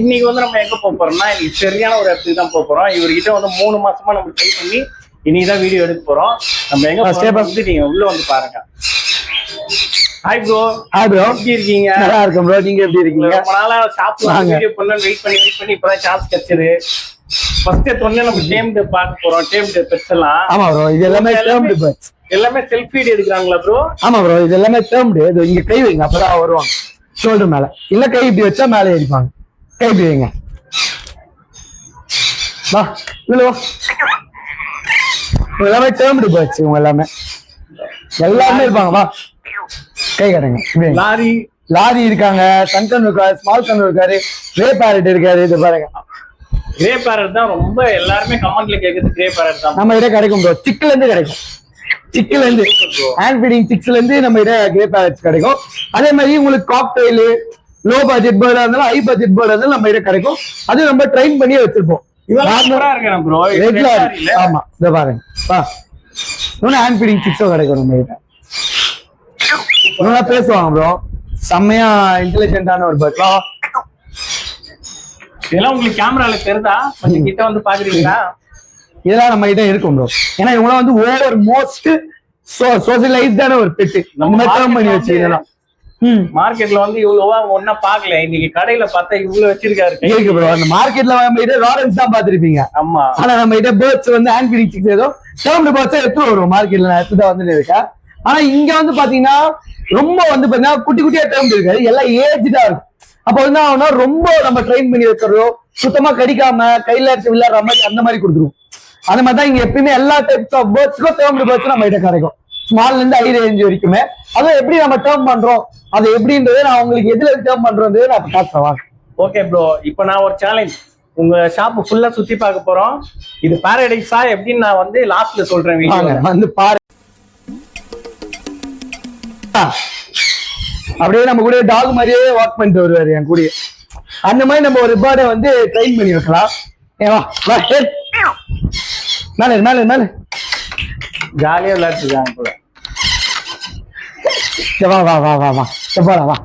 இன்னைக்கு வந்து நம்ம எங்க போறோம்னா இன்னைக்கு சரியான ஒரு இடத்துக்கு தான் போறோம். இவர்கிட்ட வந்து 3 மாசமா நம்ம ட்ரை பண்ணி இன்னைக்குதான் வீடியோ எடுக்க போறோம். நம்ம எங்க வந்து நீங்க உள்ள வந்து பாருங்க. Hi bro. Hi bro. எப்படி இருக்கீங்க? நல்லா இருக்கேன் ப்ரோ. நீங்க எப்படி இருக்கீங்க? ரொம்ப நாளா ஷாப்ல வீடியோ பண்ண வெயிட் பண்ணி இப்பதான் சான்ஸ் கிடைச்சது. ஃபர்ஸ்ட் எடுத்தோடனே நம்ம டேம்டு பார்க்க போறோம். டேம்டு பெட்ஸ் எல்லாம். ஆமா ப்ரோ, இது எல்லாமே டேம்டு பெட்ஸ். எல்லாமே செல்ஃப் ஃபீட் எடுக்கறாங்களா ப்ரோ? ஆமா ப்ரோ, இது எல்லாமே டேம்டு. இது இங்க கை வைங்க, அப்பதான் வருவாங்க ஷோல்டர் மேல. இல்ல கை இப்படி வச்சா மேலே ஏறிப்பாங்க. கை இப்படி வைங்க. வா உள்ள வா. எல்லாமே டேம்டு பெட்ஸ். இவங்க எல்லாமே இருப்பாங்க. வா கை கட்டுங்க. லாரி இருக்காங்க, சன்கன் இருக்காரு, ஸ்மால் கன் இருக்காரு, கிரே பேரட் இருக்காரு. இது பாருங்க, கிரே பேரட் தான் ரொம்ப எல்லாருமே கமெண்ட்ல கேக்குது. கிரே பேரட் தான் நம்ம கிட்ட கிடைக்கும் ப்ரோ. சிக்ல இருந்து கிடைக்கும். சிக்ல இருந்து ஹேண்ட் ஃபீடிங் சிக்ஸ்ல இருந்து நம்ம கிட்ட கிரே பேரட்ஸ் கிடைக்கும். அதே மாதிரி உங்களுக்கு காக்டெயில், லோ பட்ஜெட் பேர்டா இருந்தாலும் ஹை பட்ஜெட் பேர்டா இருந்தாலும் நம்ம கிட்ட கிடைக்கும். அது நம்ம ட்ரெயின் பண்ணி வச்சிருப்போம். ஆமா இத பாருங்க. இன்னும் ஹேண்ட் ஃபீடிங் சிக்ஸும் கிடைக்கும் நம்ம கிட்ட. இன்னும் பேசுவாங்க ப்ரோ. செம்மையா இன்டெலிஜென்டான ஒரு பேர்ட். இதெல்லாம் உங்களுக்கு கேமரால தெரியுதா? கொஞ்சம் கிட்ட வந்து பாக்குறீங்களா? இதெல்லாம் நம்ம கிட்ட இருக்கும் ப்ரோ. ஏன்னா இவங்களாம் வந்து ஓவர் மோஸ்ட் சோசியலைஸ்டான ஒரு பெட்டு. நம்ம டேர்ம் பண்ணி வச்சிருக்கோம். மார்க்கெட்ல வந்து இவ்வளவா ஒன்னா பாக்கல. இன்னைக்கு கடையில பார்த்தா இவ்வளவு வச்சிருக்காரு. இருக்கு ப்ரோ. அந்த மார்க்கெட்ல நம்ம கிட்ட லாரன்ஸ் தான் பாத்திருப்பீங்க. ஆமா. ஆனா நம்ம கிட்ட பேர்ட்ஸ் வந்து ஹேண்ட் ஃபீடிங் சிக்ஸ் ஏதோ டேர்ம்டு பேர்ட்ஸ் எடுத்து வரும். மார்க்கெட்ல நான் எடுத்துதான் வந்துட்டு இருக்கேன். ஆனா இங்க வந்து பாத்தீங்கன்னா ரொம்ப வந்து பாத்தீங்கன்னா குட்டி குட்டியா டேர்ம் இருக்காது. எல்லாம் ஏஜ்டா இருக்கும். அப்ப வந்து ஆகுனா ரொம்ப நம்ம ட்ரெயின் பண்ணி வைக்கிறதோ, சுத்தமா கடிக்காம கையில எடுத்து விளையாடுற மாதிரி அந்த மாதிரி கொடுத்துருவோம். அந்த மாதிரி தான் இங்க எப்பயுமே எல்லா டைப்ஸ் ஆஃப் பேர்ட்ஸ்க்கும் டேர்ம்டு பேர்ட்ஸ் நம்ம கிட்ட கிடைக்கும். ஸ்மால்ல இருந்து ஹை ரேஞ்ச் வரைக்குமே. அதுவும் எப்படி நம்ம டேர்ம் பண்றோம், அது எப்படின்றத நான் உங்களுக்கு எதுல டேர்ம் பண்றோம் நான் காட்டுறேன். ஓகே ப்ரோ, இப்போ நான் ஒரு சேலஞ்ச். உங்க ஷாப் ஃபுல்லா சுத்தி பார்க்க போறோம். இது பாரடைஸா எப்படின்னு நான் வந்து லாஸ்ட்ல சொல்றேன். வந்து பாரு. அப்படியே நம்ம கூட டாக் மாதிரியே வாக் பண்ணிட்டு வருவாரு என் கூட. அந்த மாதிரி நம்ம ஒரு பேர்டை வந்து ட்ரெயின் பண்ணி வைக்கலாம். மேல மேல மேல ஜாலியா விளையாட்டுருக்காங்க போல. வா வா வா வா வா வா.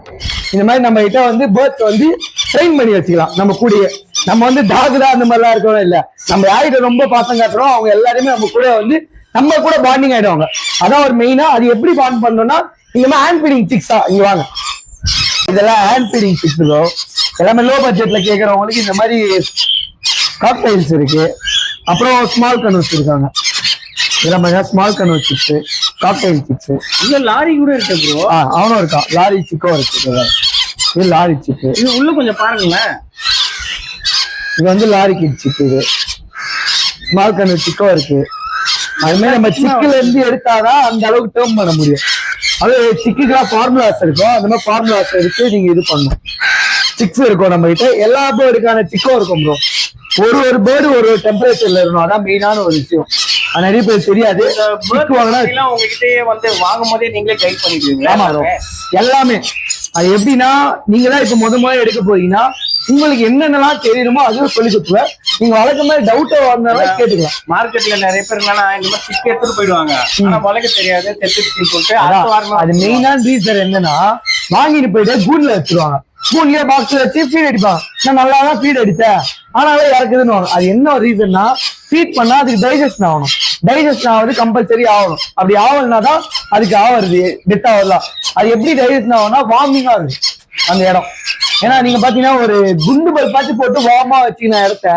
இந்த மாதிரி நம்ம கிட்ட வந்து பேர்ட்ஸ் வந்து ட்ரெயின் பண்ணி வச்சுக்கலாம் நம்ம கூடயே. நம்ம வந்து டாக் தான் அந்த மாதிரிலாம் இருக்கணும் இல்ல. நம்ம யார்கிட்ட ரொம்ப பாசம் காட்டுறோம் அவங்க எல்லாருமே நம்ம கூட வந்து நம்ம கூட பாண்டிங் ஆயிடுவாங்க. அதான் ஒரு மெயினா. அது எப்படி பாண்ட் பண்ணோம்னா இந்த மாதிரி ஹேண்ட் ஃபீடிங் சிக்ஸா இங்க வாங்க. இதெல்லாம் ஹேண்ட் ஃபீடிங் சிக்ஸ். எல்லாமே லோ பட்ஜெட்ல கேட்கறவங்களுக்கு இந்த மாதிரி காக்டைல்ஸ் இருக்கு. அப்புறம் ஸ்மால் கன்வர்ஸ் இருக்காங்க. இதெல்லாம் small converse six, cocktail six. இல்ல லாரி கூட இருக்கு ப்ரோ. அவனும் இருக்கான். லாரி சிக்கும் இருக்கு. இது லாரி சிக்கு. இது உள்ள கொஞ்சம் பாருங்களேன். இது வந்து லாரி கிட் சிக்கு. இது ஸ்மால் கன்வர்ஸ் சிக்கும் இருக்கு. அது மாதிரி நம்ம சிக்குல இருந்து எடுத்தாதான் அந்த அளவுக்கு டேர்ம் பண்ண முடியும். அது சிக்குக்கெல்லாம் ஃபார்முலாஸ் இருக்கும். அந்த மாதிரி ஃபார்முலாஸ் எடுத்து நீங்க இது பண்ணணும். சிக்ஸ் இருக்கும் நம்ம கிட்ட. எல்லா பேர்டுக்கான சிக்கும் இருக்கும் ப்ரோ. ஒரு பேர்டு ஒரு டெம்பரேச்சர்ல இருக்கணும். அதான் மெயினான ஒரு விஷயம். அது நிறைய பேர் தெரியாது. உங்ககிட்டயே வந்து வாங்கும் போதே நீங்களே கைட் பண்ணிடுவீங்களா? ஆமா ப்ரோ. எல்லாமே அது எப்படின்னா நீங்க தான் இப்ப முதல்ல எடுக்க போறீங்கன்னா உங்களுக்கு என்னென்னலாம் தெரியணுமோ அதுவும் சொல்லி கொடுத்துருவேன். நீங்க வளர்க்க மாதிரி டவுட்டா வந்தாலும் கேட்டுக்கலாம். மார்க்கெட்ல நிறைய பேர் என்னன்னா இந்த மாதிரி சிக்கு எடுத்துட்டு போயிடுவாங்க. ஆனா வளர்க்க தெரியாது. அது மெயினான ரீசன் என்னன்னா வாங்கிட்டு போயிட்டு கூண்ல வச்சிருவாங்க. கூண்லயே பாக்ஸ்ல வச்சு ஃபீட் அடிப்பாங்க. நான் நல்லாதான் ஃபீட் அடிச்சேன் ஆனாலும் இறக்குதுன்னு. அது என்ன ரீசன்னா ஃபீட் பண்ணா அதுக்கு டைஜஸ்ட் ஆகணும். டைஜஸ்ட் ஆகுது கம்பல்சரி ஆகணும். அப்படி ஆகலன்னா தான் அதுக்கு ஆகுறது டெத் ஆகலாம். அது எப்படி டைஜஸ்ட் ஆகும்னா வார்மிங்கா இருக்கு அந்த இடம். ஏன்னா நீங்க பாத்தீங்கன்னா ஒரு குண்டு பல் பாத்து போட்டு வார்மா வச்சுக்கின இடத்த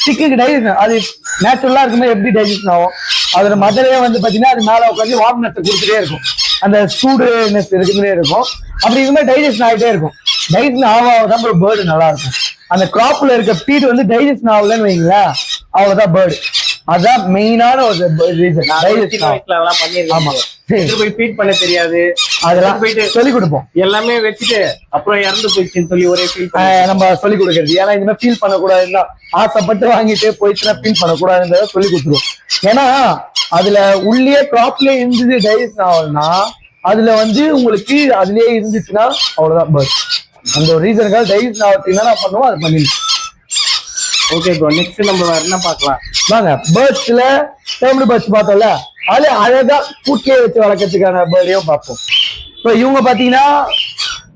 சிக்குக்கு டைஜஸ்ட் அது நேச்சுரலா இருக்கும்போது எப்படி டைஜஸ்ட் ஆகும்? அதோட மதரே வந்து பாத்தீங்கன்னா அது மேல உட்காந்து வார்ம்னஸ் கொடுத்துட்டே இருக்கும். அந்த சூடுனஸ் இருக்குதுன்னே இருக்கும். அப்படி இருக்கும்போது டைஜஸ்ட் ஆகிட்டே இருக்கும். டைஜஸ்ட் ஆகாதான் ஒரு பேர்டு நல்லா இருக்கும். அந்த கிராப்ல இருக்க ஃபீட் வந்து டைஜஸ்ட் ஆகலன்னு வைங்களேன், அவ்வளவுதான் பேர்டு. அதான் மெயினான ஒரு ரீசன். ஆமா, போய் ஃபீட் பண்ண தெரியாது. அதெல்லாம் போயிட்டு சொல்லி கொடுப்போம். எல்லாமே வச்சுட்டு அப்புறம் இறந்து போயிடுச்சுன்னு சொல்லி ஒரே ஃபீல் நம்ம சொல்லி கொடுக்கறது. ஏன்னா இந்த மாதிரி ஃபீல் பண்ணக்கூடாதுன்னா ஆசைப்பட்டு வாங்கிட்டு போயிடுச்சுன்னா ஃபீல் பண்ணக்கூடாதுன்றத சொல்லி கொடுத்துருவோம். ஏன்னா அதுல உள்ளே கிராப்லயே இருந்தது டைஜஸ்ட் ஆகலன்னா அதுல வந்து உங்களுக்கு அதுலயே இருந்துச்சுன்னா அவ்வளவுதான் பேர்ட். அந்த ஒரு ரீசனுக்காக டைஜஸ்ட் ஆகிறதுக்கு என்ன பண்ணுவோம் அதை பண்ணிடுவோம். ஓகே ப்ரோ, நெக்ஸ்ட் நம்ம என்ன பார்க்கலாம் வாங்க. பேர்ட்ஸ்ல டேர்ம்டு பேர்ட்ஸ் பார்த்தோம்ல, அது அழகா கூட்டிலே வச்சு வளர்க்கறதுக்கான பேர்டையும் பார்ப்போம். இப்போ இவங்க பாத்தீங்கன்னா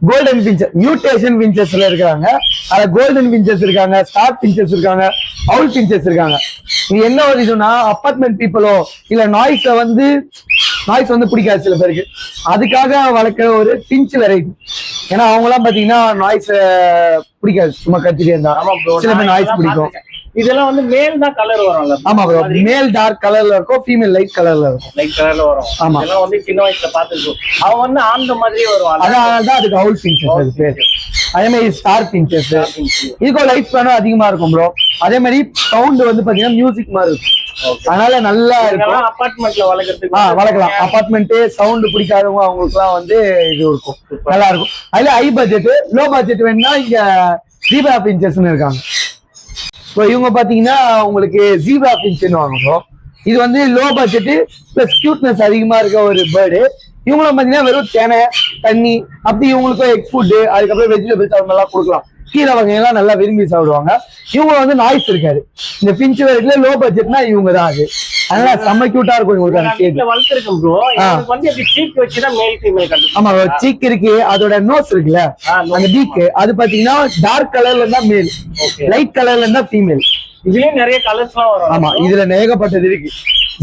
கோல்டன் பிஞ்சஸ், மியூட்டேஷன் பிஞ்சஸ்ல இருக்காங்க. அதுல கோல்டன் பிஞ்சஸ் இருக்காங்க, ஸ்டார் பிஞ்சஸ் இருக்காங்க, அவுல் பிஞ்சஸ் இருக்காங்க. இது என்ன ஒரு இதுனா அபார்ட்மெண்ட் பீப்புளோ இல்ல நாய்ஸ் வந்து பிடிக்காது சில பேருக்கு, அதுக்காக வளர்க்குற ஒரு பிஞ்ச் வெரைட்டி. ஏன்னா அவங்க எல்லாம் பாத்தீங்கன்னா நாய்ஸ் பிடிக்காது, சும்மா கத்திட்டே இருந்தா. சில பேர் நாய்ஸ் பிடிக்கும். இதெல்லாம் வந்து மேல் தான் கலர் வரும்ல? ஆமா ப்ரோ, மேல் டார்க் கலர்ல இருக்கும், ஃபீமேல் லைட் கலர்ல இருக்கும். லைட் கலர்ல வரும். ஆமா, இதெல்லாம் வந்து சின்ன வயசுல பாத்துருக்கோம். அவன் வந்து ஆந்த மாதிரியே வரும். அதனாலதான் அதுக்கு அவுல் பிஞ்சஸ் அது பேரு. அதே மாதிரி ஸ்டார் பிஞ்சஸ், இதுக்கும் லைட் ஸ்பேனும் அதிகமா இருக்கும் ப்ரோ. அதே மாதிரி சவுண்ட் வந்து பாத்தீங்கன்னா மியூசிக் மாதிரி இருக்கும். அதனால நல்லா இருக்கும். அபார்ட்மெண்ட்ல வளர்க்கலாம். அபார்ட்மெண்ட் சவுண்ட் பிடிக்காதவங்க அவங்களுக்கு எல்லாம் வந்து இது இருக்கும், நல்லா இருக்கும். அதுல ஹை பட்ஜெட், லோ பட்ஜெட் வேணும்னா இங்க ஜீப்ரா பிஞ்சஸ்ன்னு இருக்காங்க. இவங்க பாத்தீங்கன்னா உங்களுக்கு ஜீப்ரா பிஞ்சுன்னு வாங்க ப்ரோ. இது வந்து லோ பட்ஜெட் பிளஸ் கியூட்னஸ் அதிகமா இருக்க ஒரு பேர்டு. இவங்களும் பாத்தீங்கன்னா வெறும் தேனை தண்ணி அப்படி இவங்களுக்கும் எக் ஃபுட்டு, அதுக்கப்புறம் வெஜிடபிள்ஸ் அவங்க எல்லாம் கொடுக்கலாம். கீரை வகையெல்லாம் நல்லா விரும்பி சாப்பிடுவாங்க. இவங்க வந்து நாய்ஸ் இருக்காது. இந்த பிஞ்சு வெரைட்டில லோ பட்ஜெட்னா இவங்க தான் அது. அதனால செம்ம கியூட்டா இருக்கும் இவங்களுக்கு. ஆமா, சீக் இருக்கு, அதோட நோஸ் இருக்குல்ல, அந்த பீக் அது பாத்தீங்கன்னா டார்க் கலர்ல இருந்தா மேல், லைட் கலர்ல இருந்தா ஃபீமேல். இதுலயும் நிறைய கலர்ஸ் எல்லாம் வரும். ஆமா, இதுல ஏகப்பட்டது இருக்கு.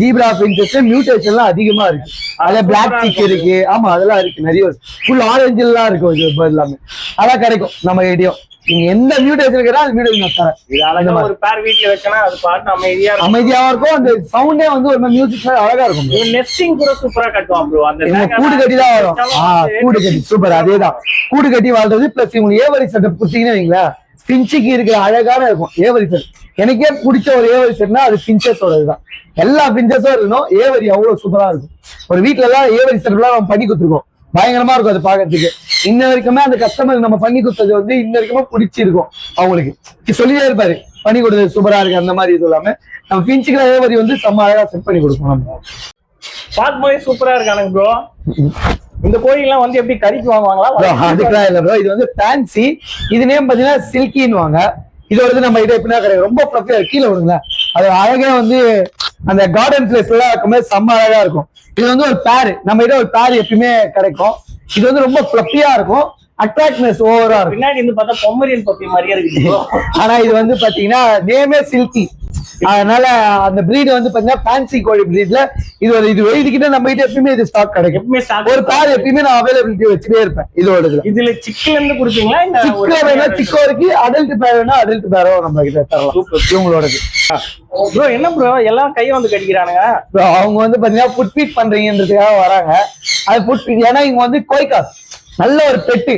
ஜீப்ரா பிஞ்சஸ் மியூட்டேஷன்லாம் அதிகமா இருக்கு. அதுல பிளாக் சீக் இருக்கு. ஆமா, அதெல்லாம் இருக்கு நிறைய. ஃபுல் ஆரஞ்சு எல்லாம் இருக்கும் இது எல்லாமே. அதான் கிடைக்கும் நம்ம ஐடியா. நீங்க எந்த மியூட்டேஷன் இருக்கிறா அந்த மியூட்டேஷன் தரேன். ஒரு பேர் வீட்ல வச்சனா அது பாட்டு அமைதியா இருக்கும். அந்த சவுண்டே வந்து ஒரு மியூசிக் மாதிரி அழகா இருக்கும். நெஸ்டிங் கூட சூப்பரா கட்டுவான் ப்ரோ. அந்த கூடு கட்டி தான் வரும். கூடு கட்டி சூப்பர். அதேதான் கூடு கட்டி வாழ்றது. பிளஸ் இவங்க ஏவரி செட்டப் கொடுத்தீங்கன்னு வைங்களேன், பிஞ்சுக்கு இருக்கிற அழகான இருக்கும் ஏவரி செட். எனக்கே பிடிச்ச ஒரு ஏவரி செட்னா அது பிஞ்சஸோட இதுதான். எல்லா பிஞ்சஸும் இருக்கணும். ஏவரி அவ்வளவு சூப்பரா இருக்கும். ஒரு வீட்டுல எல்லாம் ஏவரி செட் எல்லாம் நம்ம பண்ணி கொடுத்துருக்கோம், பயங்கரமா இருக்கும் அது பாக்கிறதுக்கு. இன்ன வரைக்குமே அந்த கஸ்டமருக்கு நம்ம பண்ணி கொடுத்தது வந்து இன்ன வரைக்குமே பிடிச்சிருக்கும். அவங்களுக்கு சொல்லிட்டே இருப்பாரு பண்ணி கொடுத்தது சூப்பரா இருக்கு. அந்த மாதிரி இது இல்லாம நம்ம பிஞ்சுக்கிற ஏவரி வந்து செம்ம அழகா செட் பண்ணி கொடுப்போம். நம்ம பார்க்கும்போதே சூப்பரா இருக்கானுங்க ப்ரோ. இந்த கோயில்லாம் வந்து எப்படி கறிக்கு வாங்குவாங்களா? அதுக்கெல்லாம் இல்ல ப்ரோ, இது வந்து ஃபேன்சி. இது நேம் பாத்தீங்கன்னா சில்கின்னு வாங்க. இதோட நம்ம இதை எப்படின்னா கிடையாது, ரொம்ப ஃபிளஃபியா கீழே விடுங்களேன். அது அழகா வந்து அந்த கார்டன் பிளேஸ் எல்லாம் இருக்கும்போது செம்ம அழகா இருக்கும். இது வந்து ஒரு பேரு, நம்ம கிட்ட ஒரு பேரு எப்பயுமே கிடைக்கும். இது வந்து ரொம்ப ஃபிளஃபியா இருக்கும், அட்ராக்ட்னஸ் ஓவரா இருக்கும். பின்னாடி வந்து பார்த்தா பொமரியன் பப்பி மாதிரியே இருக்கு. ஆனா இது வந்து பாத்தீங்கன்னா நேமே சில்கி. அதனால அந்த பிரீட் வந்து பாத்தீங்கன்னா ஃபேன்சி கோழி பிரீட்ல இது இதுக்கிட்ட நம்ம கிட்ட எப்பயுமே இது ஸ்டாக் கிடைக்கும். ஒரு பேர் எப்பயுமே நான் அவைலபிலிட்டி வச்சுட்டே இருப்பேன். இதோட இதுல சிக்கல் இருந்து கொடுப்பீங்களா? சிக்கோ வேணா சிக்கோ இருக்கு, அடல்ட் பேர் வேணா அடல்ட் பேரோ நம்ம கிட்ட தரலாம். இவங்களோடது ப்ரோ என்ன ப்ரோ எல்லாம் கையை வந்து கடிக்கிறானுங்க? அவங்க வந்து பாத்தீங்கன்னா ஃபுட் ஃபீட் பண்றீங்கன்றதுக்காக வராங்க. அது ஃபுட் ஃபீட். ஏன்னா இங்க வந்து கோய்கார் நல்ல ஒரு பெட்டு.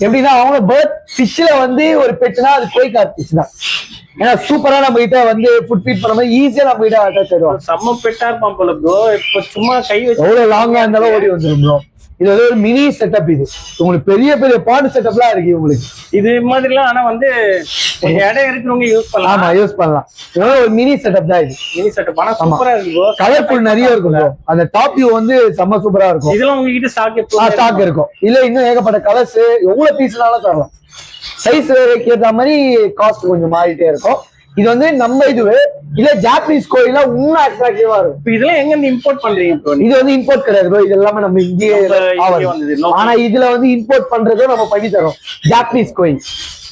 எப்படின்னா அவங்க பேர்ட் ஃபிஷ்ல வந்து ஒரு பெட்டுனா அது கோய்கார் ஃபிஷ் தான். ஏன்னா சூப்பரா நம்ம கிட்ட வந்து ஃபுட் ஃபீட் பண்ண மாதிரி ஈஸியா நம்ம கிட்ட அட்டாச் ஆயிடுவோம். செம்ம பெட்டா இருப்பான் போல ப்ரோ. இப்ப சும்மா கை வச்சு எவ்வளவு லாங்கா இருந்தாலும் ஓடி வந்துடும் ப்ரோ. இது வந்து ஒரு மினி செட்டப். இது உங்களுக்கு பெரிய பெரிய பாண்ட் செட்டப்லாம் இருக்கு உங்களுக்கு இது மாதிரிலாம். ஆனா வந்து இடம் இருக்கிறவங்க யூஸ் பண்ணலாம். ஆமா, யூஸ் பண்ணலாம். ஒரு மினி செட்டப் தான் இது. மினி செட்டப் ஆனா சூப்பரா இருக்கு. கலர்ஃபுல் நிறைய இருக்கும் ப்ரோ. அந்த டாப் வியூ வந்து செம்ம சூப்பரா இருக்கும். இதெல்லாம் உங்ககிட்ட ஸ்டாக் இருக்கும். இல்ல இன்னும் ஏகப்பட்ட கலர்ஸ் எவ்வளவு பீஸ்னாலும் தரலாம். சைஸ் ஏற்ற மாதிரி காஸ்ட் கொஞ்சம் மாறிட்டே இருக்கும். இது வந்து நம்ம இதுவே இல்ல ஜாப்பனீஸ் கோயில இன்னும் அட்ராக்டிவா இருக்கும். இதெல்லாம் எங்க இருந்து இம்போர்ட் பண்றீங்க? இது வந்து இம்போர்ட் கிடையாது ப்ரோ. இது எல்லாமே நம்ம இந்திய. ஆனா இதுல வந்து இம்போர்ட் பண்றதும் நம்ம பண்ணி தரோம். ஜாப்பனீஸ் கோயில்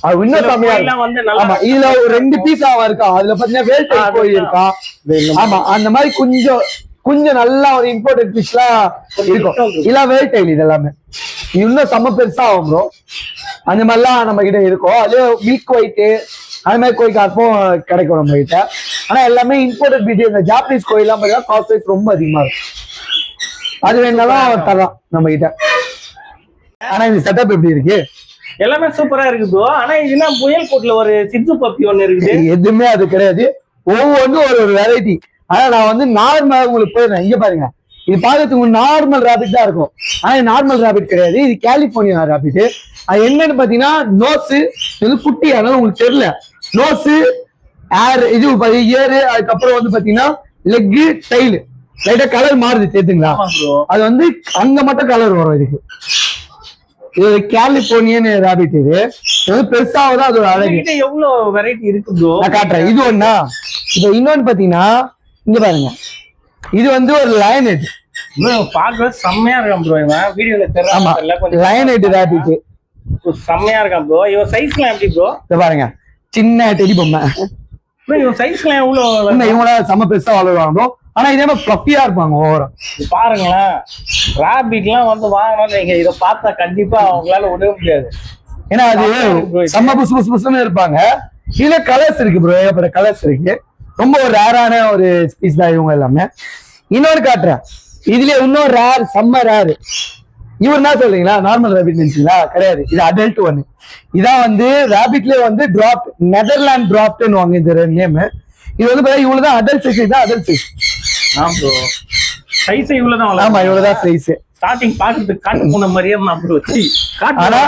அது இன்னும் கம்மியா இருக்கும். ஆமா, இதுல ஒரு 2 பீஸா இருக்கா. அதுல பாத்தீங்கன்னா வேல்டைல் கோயில் இருக்கா. ஆமா, அந்த மாதிரி கொஞ்சம் நல்லா ஒரு இம்போர்ட்டட் ஃபிஷ்லாம் இருக்கும். இல்ல வேல்டைல் இது எல்லாமே இன்னும் செம்ம பெருசா ஆகும் ப்ரோ. அந்த மாதிரிலாம் நம்ம கிட்ட இருக்கும். அதே மில்க் ஒயிட் அது மாதிரி கோயில் கார்ப்பும் கிடைக்கும் நம்ம கிட்ட. ஆனா எல்லாமே இம்போர்ட்டட் பீட். இந்த ஜாப்பனீஸ் கோயிலாம் பார்த்தீங்கன்னா காஸ்ட் வைஸ் ரொம்ப அதிகமா இருக்கும். அது வேணாலும் தரலாம் நம்ம கிட்ட. ஆனா இந்த செட்டப் எப்படி இருக்கு? எல்லாமே சூப்பரா இருக்கு ப்ரோ. ஆனா இதுனா புயல் கோட்ல ஒரு சித்து பப்பி ஒண்ணு இருக்குது. எதுவுமே அது கிடையாது. ஒவ்வொன்றும் ஒரு வெரைட்டி. ஆனா நான் வந்து நார்மல் உங்களுக்கு போயிருந்தேன். இங்க பாருங்க, இது பார்க்கறதுக்கு நார்மல் ராபிட் தான் இருக்கும். ஆனா நார்மல் ராபிட் கிடையாது, இது கலிபோர்னியா ராபிட். அது என்னன்னு பாத்தீங்கன்னா நோஸ் இது குட்டி, அதனால உங்களுக்கு தெரியல. நோஸ் ஏர் இது இயரு, அதுக்கப்புறம் வந்து பாத்தீங்கன்னா லெக் டைல் லைட்டா கலர் மாறுது தெரியுதுங்களா? அது வந்து அங்க மட்டும் கலர் வரும். இதுக்கு இது கலிபோர்னியன் ராபிட். இது பெருசாவதான் அது ஒரு அழகு. எவ்வளவு வெரைட்டி இருக்கு ப்ரோ நான் காட்டுறேன். இது ஒண்ணா. இப்ப இன்னொன்னு பாத்தீங்கன்னா இங்க பாருங்க, இது வந்து ஒரு லயன் ஹெட். பாக்குறது செம்மையா இருக்கும் ப்ரோ. வீடியோல தெரியல. Lion head rabbit. செம்மையா இருக்கான் ப்ரோ. இவன் சைஸ்லாம் எப்படி ப்ரோ? இத பாருங்க, சின்ன டெடி பொம்மை. ப்ரோ இவன் சைஸ்லாம் எவ்வளவு? இவங்கள செம்ம பெருசா வளருவாங்க ப்ரோ. ஆனா இதே மாதிரி ஃப்ளஃபியா இருப்பாங்க ஓவரா. பாருங்களேன், ராபிட்லாம் வந்து வாங்கணும், நீங்க இதை பார்த்தா கண்டிப்பா அவங்களால விடவே முடியாது. ஏன்னா அது செம்ம புசு புசு புசுன்னு இருப்பாங்க. இதுல கலர்ஸ் இருக்கு ப்ரோ, ஏகப்பட்ட கலர்ஸ் இருக்கு. ரொம்ப ஒரு ரேரான ஒரு ஸ்பீஸ் தான் இவங்க எல்லாமே. இன்னொரு காட்டுறேன், இதுல இன்னொரு ரேர், செம்ம ரேர். இவர் என்ன சொல்றீங்களா, நார்மல் ரேபிட் நினைச்சீங்களா? கிடையாது, இது அடல்ட் ஒன்னு. இதான் வந்து ரேபிட்லயே வந்து டிராப்ட், நெதர்லாண்ட் டிராப்ட்னு வாங்க இந்த நேம். இது வந்து பாத்தீங்கன்னா இவ்வளவுதான் அடல்ட் சைஸ். இதுதான் அடல்ட் சைஸ். ப்ரோ சைஸ் இவ்வளவுதான். ஆமா, இவ்வளவுதான் சைஸ். ஸ்டார்டிங் பாக்குறதுக்கு காட்டு போன மாதிரியே ப்ரோ. ஆனா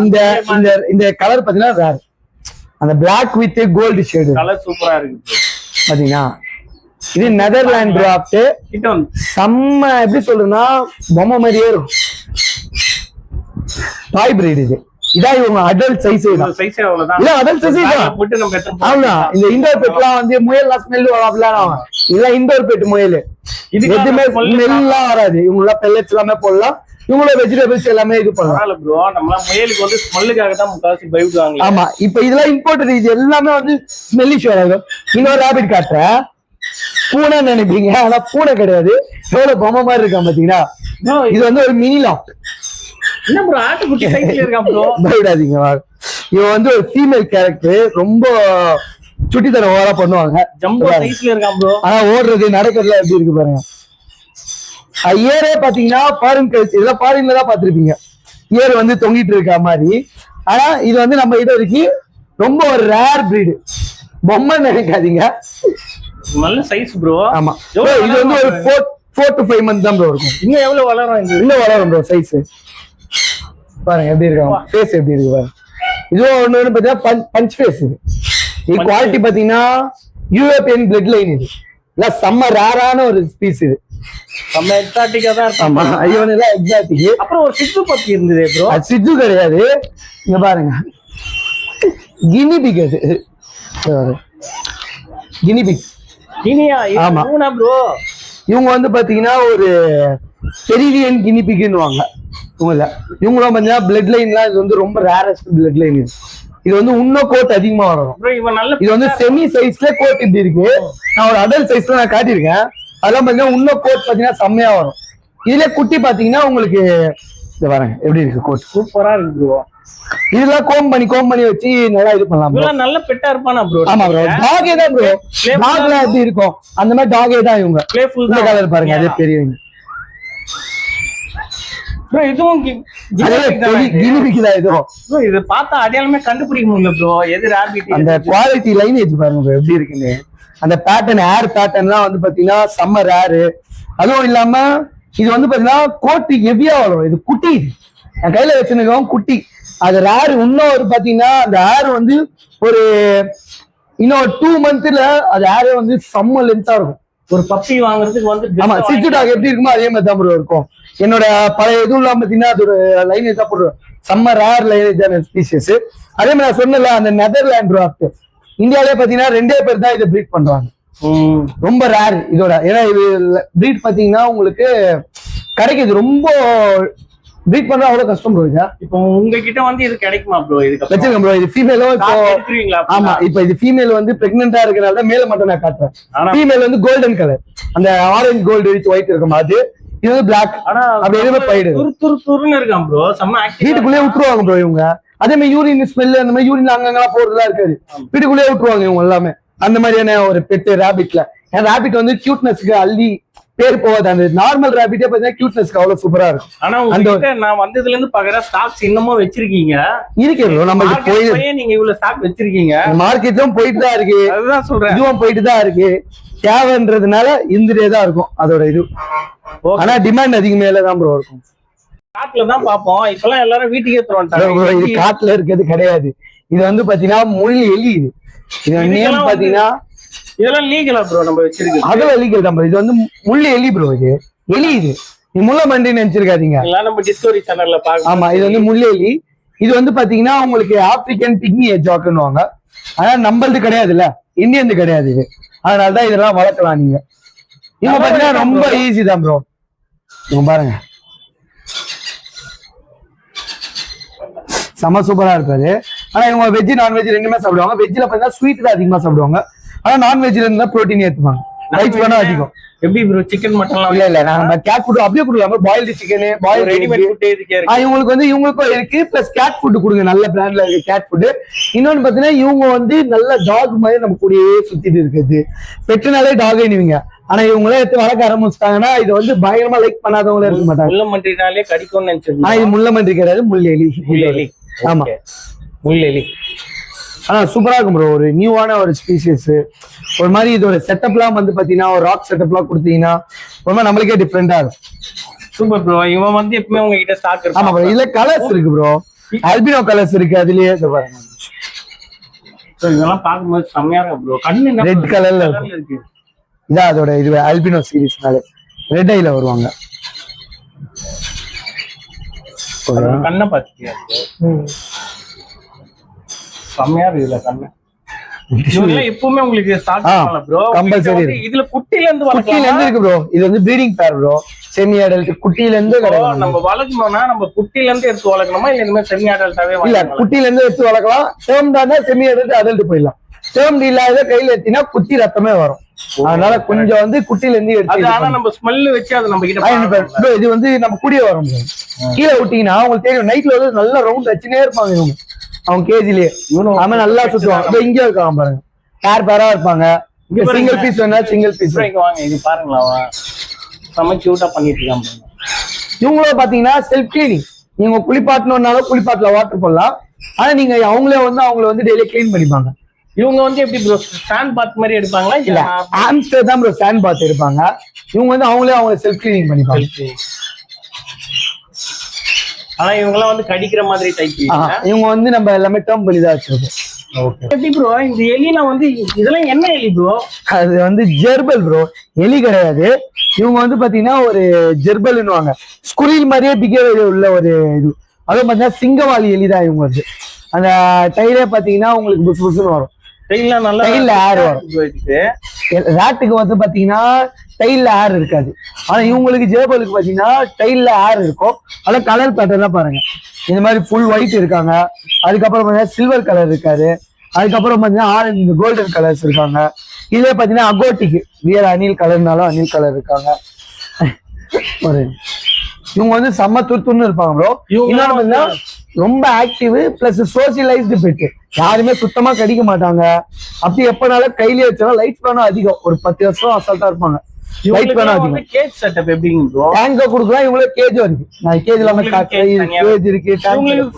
இந்த இந்த இந்த கலர் பாத்தீங்கன்னா ரேர். அந்த black with gold shade colour சூப்பரா இருக்கு ப்ரோ. பாத்தீங்கன்னா இது நெதர்லாண்ட் டிராப்ட். செம்ம, எப்படி சொல்றதுன்னா பொம்மை மாதிரியே இருக்கும். டாய் பிரீட் இது. இதான் இவங்க அடல்ட் சைஸ். சைஸ் அவ்வளவுதான். இல்ல அடல்ட் சைஸ் தான். ஆமா, இந்த இண்டோர் பெட்லாம் வந்து முயல்லாம் ஸ்மெல் அப்படிலாம் இதெல்லாம் இண்டோர் பெட் முயல். எதுவுமே ஸ்மெல்லாம் வராது. இவங்க எல்லாம் பெல்லட்ஸ் எல்லாமே போடலாம். இவங்களோட வெஜிடபிள்ஸ் எல்லாமே இது பண்ணலாம் ப்ரோ. நம்ம முயலுக்கு வந்து ஸ்மெல்லுக்காக தான் முக்காசி பயப்படுவாங்க. ஆமா, இப்ப இதெல்லாம் இம்போர்ட்டட். இது எல்லாமே வந்து ஸ்மெல்லிஷ் வராது. இன்னொரு ரேபிட் காட்டுறேன். பூனை நினைப்பீங்க, ஆனா பூனை கிடையாது. எவ்வளவு பொம்மை மாதிரி இருக்கா பாத்தீங்கன்னா. இது வந்து ஒரு மினி லாஃப்ட். என்ன ப்ரோ, ஆட்டுக்குட்டி சைஸ்ல இருக்கான் ப்ரோ. பயப்படாதீங்க. இவன் வந்து ஒரு ஃபீமேல் கேரக்டர். ரொம்ப சுட்டித்தனம் ஓவரா பண்ணுவாங்க. ஜம்போ சைஸ்ல இருக்கான் ப்ரோ. ஆனா ஓடுறது நடக்கிறதுல எப்படி இருக்கு பாருங்க. ஏரே பாத்தீங்கன்னா ஃபாரின் கல்ச்சர், இதெல்லாம் ஃபாரின்ல தான் பாத்திருப்பீங்க. ஏர் வந்து தொங்கிட்டு இருக்க மாதிரி. ஆனா இது வந்து நம்ம இது வரைக்கும் ரொம்ப ஒரு ரேர் பிரீடு. பொம்மை நினைக்காதீங்க, நல்ல சைஸ் ப்ரோ. ஆமா, இது வந்து ஒரு 4 to 5 months தான் ப்ரோ இருக்கும். இன்னும் எவ்வளவு வளரும்? இன்னும் வளரும் ப்ரோ. சைஸ் பாருங்க எப்படி இருக்கு, ஃபேஸ் எப்படி இருக்கு பாருங்க. இதுவும் ஒண்ணு பாத்தீங்கன்னா பஞ்ச் ஃபேஸ். இது குவாலிட்டி பாத்தீங்கன்னா யூரோப்பியன் பிளட் லைன். இது இல்ல செம்ம ரேரான ஒரு ஸ்பீஸ். இது செம்ம எக்ஸாட்டிக்கா தான் இருக்கு. ஆமா, ஐயோன் எல்லாம் எக்ஸாட்டிக். அப்புறம் ஒரு சிட்டு பத்தி இருந்தது ப்ரோ. அது சிட்டு கிடையாது. இங்க பாருங்க, கினி பிக். அது கினி பிக். கினியா? ஆமா ப்ரோ. இவங்க வந்து பாத்தீங்கன்னா ஒரு பெரிவியன் கினி பிக்னு வாங்க. இவங்களும் பாத்தீங்கன்னா பிளட் லைன்லாம் இது வந்து ரொம்ப ரேரஸ்ட் பிளட் லைன். இது வந்து இன்னும் கோட் அதிகமா வரும். இது வந்து செமி சைஸ்ல கோட் இப்படி இருக்கு. நான் ஒரு அடல்ட் சைஸ்ல நான் காட்டியிருக்கேன். அதெல்லாம் பாத்தீங்கன்னா இன்னும் கோட் பாத்தீங்கன்னா செம்மையா வரும். இதுல குட்டி பாத்தீங்கன்னா உங்களுக்கு இது பாருங்க எப்படி இருக்கு, கோட் சூப்பரா இருக்கு ப்ரோ. இதெல்லாம் கோம் பண்ணி வச்சு நல்லா இது பண்ணலாம் ப்ரோ. நல்ல பெட்டா இருப்பானா ப்ரோ? ஆமா ப்ரோ, டாகே தான் ப்ரோ. டாக்ல எப்படி இருக்கும் அந்த மாதிரி டாகே தான் இவங்க. இந்த கலர் பாருங்க, அதே பெரியவங்க ப்ரோ. இதுவும் கினிபிக் தான். இதுவும் ப்ரோ இது பார்த்தா அடையாளமே கண்டுபிடிக்க முடியல ப்ரோ. எது ராபிட்? அந்த குவாலிட்டி லைனேஜ் பாருங்க ப்ரோ எப்படி இருக்குன்னு. அந்த பேட்டர்ன், ஏர் பேட்டர்ன்லாம் வந்து பாத்தீங்கன்னா செம்ம ரேரு. அதுவும் இல்லாம இது வந்து பாத்தீங்கன்னா கோட்டு ஹெவியா வரும். இது குட்டி, என் கையில வச்சிருக்கோம் குட்டி. அது ரேர். இன்னும் ஒரு பாத்தீங்கன்னா அந்த ஏர் வந்து ஒரு இன்னும் 2 monthsல அது ஏரே வந்து செம்ம லென்த்தா இருக்கும். ஒரு பப்பி வாங்குறதுக்கு வந்து ஆமா, சிட்டு டாக் எப்படி இருக்குமோ அதே மாதிரி தான் ப்ரோ இருக்கும். என்னோட பழைய எதுவும் இல்லாம பாத்தீங்கன்னா அதோட லைனேஜ் தான் போடுறோம். செம்ம ரேர் லைனேஜான ஸ்பீஷியஸ். அதே மாதிரி நான் சொன்னல, அந்த நெதர்லாண்ட் டிராப்ட் இந்தியாவிலே பாத்தீங்கன்னா 2 பேர் தான் இதை பிரீட் பண்றாங்க. ரொம்ப ரேர் இதோட. ஏன்னா இது பிரீட் பாத்தீங்கன்னா உங்களுக்கு கிடைக்குது, ரொம்ப பிரீட் பண்றது அவ்வளவு கஷ்டம் ப்ரோ. இப்போ உங்ககிட்ட வந்து இது கிடைக்குமா ப்ரோ? இதுக்கு வச்சிருக்கேன் ப்ரோ. இது ஃபீமேலோ இப்போ. ஆமா, இப்போ இது ஃபீமேல் வந்து பிரெக்னெண்டா இருக்கனால மேல மட்டும் நான் காட்டுறேன். ஃபீமேல் வந்து கோல்டன் கலர், அந்த ஆரஞ்சு கோல்டு வித் ஒயிட் இருக்கும். அது இது வந்து பிளாக். ஆனா அப்படி எதுவுமே போயிடு துருன்னு இருக்கான் ப்ரோ. செம்ம வீட்டுக்குள்ளேயே விட்டுருவாங்க ப்ரோ இவங்க. அதே மாதிரி யூரின் ஸ்மெல் அந்த மாதிரி யூரின் அங்கெல்லாம் போறதுலாம் இருக்காது. வீட்டுக்குள்ளேயே விட்டுருவாங்க இவங்க எல்லாமே. அந்த மாதிரியான ஒரு பெட் ரேபிட்ல. ஏன்னா ரேபிட் வந்து கியூட்னஸ்க்கு அள்ளி பேர் போகாது. அந்த நார்மல் ரேபிட்டே பாத்தீங்கன்னா கியூட்னஸ்க்கு அவ்வளவு சூப்பரா இருக்கும். ஆனா நான் வந்ததுல இருந்து பாக்குற ஸ்டாக்ஸ் இன்னமும் வச்சிருக்கீங்க. இருக்கு ப்ரோ, நமக்கு போய் நீங்க இவ்வளவு ஸ்டாக் வச்சிருக்கீங்க. மார்க்கெட்லயும் போயிட்டு தான் இருக்கு. அதுதான் சொல்றேன், இதுவும் போயிட்டு தான் இருக்கு. தேவைன்றதுனால இருந்துட்டே தான் இருக்கும் அதோட இது. ஆனா டிமாண்ட் அதிகமேல தான் ப்ரோ இருக்கும். காட்டுல தான் பாப்போம். இப்பெல்லாம் எல்லாரும் வீட்டுக்கே தருவாங்க. இது காட்டுல இருக்கிறது கிடையாது. இது வந்து பாத்தீங்கன்னா முள் எலி. இது நேம் பாத்தீங்கன்னா இதெல்லாம் லீகலா ப்ரோ நம்ம வச்சிருக்கு? அதெல்லாம் லீகல் தான் ப்ரோ. இது வந்து முள்ளு எலி ப்ரோ. இது எலி. இது நீ முள்ள மண்டி நினைச்சிருக்காதீங்க. நம்ம டிஸ்கவரி சேனல்ல பாக்கலாம். ஆமா, இது வந்து முள்ளு எலி. இது வந்து பாத்தீங்கன்னா உங்களுக்கு ஆப்பிரிக்கன் பிக்னி எட்ஜாக்னுவாங்க. ஆனா நம்மளது கிடையாதுல்ல, இந்தியன் கிடையாது இது. அதனாலதான் இதெல்லாம் வளர்க்கலாம் நீங்க. இவங்க பாத்தீங்கன்னா ரொம்ப ஈஸி தான் ப்ரோ. இவங்க பாருங்க, செம சூப்பரா இருப்பாரு. ஆனா இவங்க வெஜ் நான்வெஜ் ரெண்டுமே சாப்பிடுவாங்க. வெஜ்ல பாத்தீங்கன்னா ஸ்வீட் தான் அதிகமா சாப்பிடுவாங்க. ஆனா நான்வெஜ்ல இருந்தா ப்ரோட்டீன் ஏத்துவாங்க. ரைஸ் பண்ணா அதிகம். எப்படி ப்ரோ சிக்கன் மட்டன்? இல்ல நாங்க கேட் ஃபுட் அப்படியே கொடுக்கலாம். Boiled chicken boil readymade food இவங்களுக்கு வந்து இவங்களுக்கும் இருக்கு. பிளஸ் கேட் ஃபுட் கொடுங்க, நல்ல பிராண்ட்ல இருக்கு கேட் ஃபுட். இன்னொன்னு பாத்தீங்கன்னா இவங்க வந்து நல்ல டாக் மாதிரி நம்ம கூடயே சுத்திட்டு இருக்குது. பெட்டுனாலே டாக் இனிவீங்க. ஆனா இவங்களே எடுத்து வளர்க்க ஆரம்பிச்சிட்டாங்கன்னா இது வந்து பயங்கரமா லைக் பண்ணாதவங்களே இருக்க மாட்டாங்க. முள்ளமன்றினாலே கடிக்கும்னு நினைச்சிருக்கேன். இது முள்ளமன்றி கிடையாது, முள்ளெலி. ஆமா முள்ளெலி. ஆனா சூப்பரா இருக்கும் ப்ரோ. ஒரு நியூவான ஒரு ஸ்பீசியஸ். ஒரு மாதிரி இதோட செட்டப்லாம் வந்து பாத்தீங்கன்னா ஒரு ராக் செட்டப்லாம் கொடுத்தீங்கன்னா ஒரு மாதிரி நம்மளுக்கே டிஃப்ரெண்டா இருக்கும். Super bro. இவன் வந்து எப்பவுமே உங்ககிட்ட ஸ்டாக் இருக்கு. ஆமா ப்ரோ. இதுல கலர்ஸ் இருக்கு ப்ரோ. ஆல்பினோ கலர்ஸ் இருக்கு. அதுலயே பாருங்க. இதெல்லாம் பார்க்கும்போது செம்மையா இருக்கு ப்ரோ. கண்ணு ரெட் கலர்ல இருக்கு. இதான் அதோட இது ஆல்பினோ சீரிஸ்னாலே ரெட் ஐல வருவாங்க. கண்ணை பாத்தியா? செம்மையா இருக்குல்ல கண்ணு. எப்பவுமே உங்களுக்கு இதுல குட்டில இருந்து இருக்கு ப்ரோ. இது வந்து ப்ரீடிங் பேர் ப்ரோ. செமி அடல்ட் குட்டில இருந்து நம்ம வளர்க்கணும்னா நம்ம குட்டில இருந்து எடுத்து வளர்க்கணுமா இல்ல இந்த மாதிரி செமி அடல்ட்டாவே? இல்ல குட்டில இருந்து எடுத்து வளர்க்கலாம். டேர்ம்டா இருந்தா செமி அடல்ட் அடல்ட் போயிடலாம். டேர்ம் இல்லாத கையில எடுத்தீங்கன்னா குட்டி ரத்தமே வரும். அதனால கொஞ்சம் வந்து குட்டில இருந்து எடுத்து ஆனா நம்ம ஸ்மெல் வச்சு அது நம்ம கிட்ட இது வந்து நம்ம கூடிய வரும். கீழே விட்டீங்கன்னா உங்களுக்கு தெரியும் நைட்ல வந்து நல்லா ரவுண்ட் வச்சுனே இருப்பாங்க இவங்க. அவங்க கேஜிலேயே அவன் நல்லா சுத்துவாங்க. இங்கே இருக்காங்க பாருங்க. பேரா இருப்பாங்க. சிங்கிள் பீஸ் வேணா சிங்கிள் பீஸ் வாங்க. இது பாருங்களா செம கியூட்டா பண்ணிட்டு இருக்காங்க. இவங்களும் பாத்தீங்கன்னா செல்ஃப் கிளீனிங். நீங்க குளிப்பாட்டணும்னாலும் குளிப்பாட்டுல வாட்டர் போடலாம். ஆனா நீங்க அவங்கள வந்து டெய்லி கிளீன் பண்ணிப்பாங்க. இவங்க வந்து எப்படி ப்ரோ சாண்ட் பாத் மாதிரி எடுப்பாங்களா? இல்ல ஆம்ஸ்டர் தான் ப்ரோ சாண்ட் பாத் எடுப்பாங்க. இவங்க வந்து அவங்க செல்ஃப் கிளீனிங் பண்ணிப்பாங்க. ஆனா இவங்கலாம் வந்து கடிக்கிற மாதிரி டைப். இவங்க வந்து நம்ம எல்லாமே டேர்ம் பண்ணி தான் வச்சிருக்கோம். எப்படி ப்ரோ இந்த எலிலாம் வந்து இதெல்லாம் என்ன எலி ப்ரோ? அது வந்து ஜெர்பல் ப்ரோ. எலி கிடையாது. இவங்க வந்து பாத்தீங்கன்னா ஒரு ஜெர்பல்னுவாங்க. ஸ்குரில் மாதிரியே பிகேவியர் உள்ள ஒரு இது. அதுவும் பாத்தீங்கன்னா சிங்கவாலி எலி தான் இவங்க வந்து. அந்த டைலே பாத்தீங்கன்னா உங்களுக்கு புசு புசுன்னு வரும். டைல்ல ஏர் வரும். ராட்டுக்கு வந்து பாத்தீங்கன்னா டைல்ல ஏர் இருக்காது. ஆனா இவங்களுக்கு ஜெர்பலுக்கு பாத்தீங்கன்னா டைல்ல ஏர் இருக்கும். ஆனா கலர் பேட்டர்ன் பாருங்க. இந்த மாதிரி ஃபுல் ஒயிட் இருக்காங்க. அதுக்கப்புறம் பாத்தீங்கன்னா சில்வர் கலர் இருக்காரு. அதுக்கப்புறம் பாத்தீங்கன்னா ஆரஞ்சு கோல்டன் கலர்ஸ் இருக்காங்க. இதே பாத்தீங்கன்னா அகோட்டிக்கு ரியல் அணில் கலர்னாலும் அணில் கலர் இருக்காங்க. ஒரு இவங்க வந்து செம்ம துருத்துன்னு இருப்பாங்க ப்ரோ. இன்னொன்னு ரொம்ப ஆக்டிவ் பிளஸ் சோசியலைஸ்டு பெட்டு. யாருமே சுத்தமா கடிக்க மாட்டாங்க. அப்படி எப்பனாலும் கையிலேயே வச்சாலும் லைட் வேணும் அதிகம். ஒரு 10 வருஷம் அசால்ட்டா இருப்பாங்க. லைட் வேணும் அதிகம். கேஜ் செட்டப் எப்படிங்க ப்ரோ? டேங்கோ கொடுக்கலாம். இவங்களுக்கு கேஜ் இருக்கு. நான் கேஜ் இல்லாம கேஜ் இருக்கு.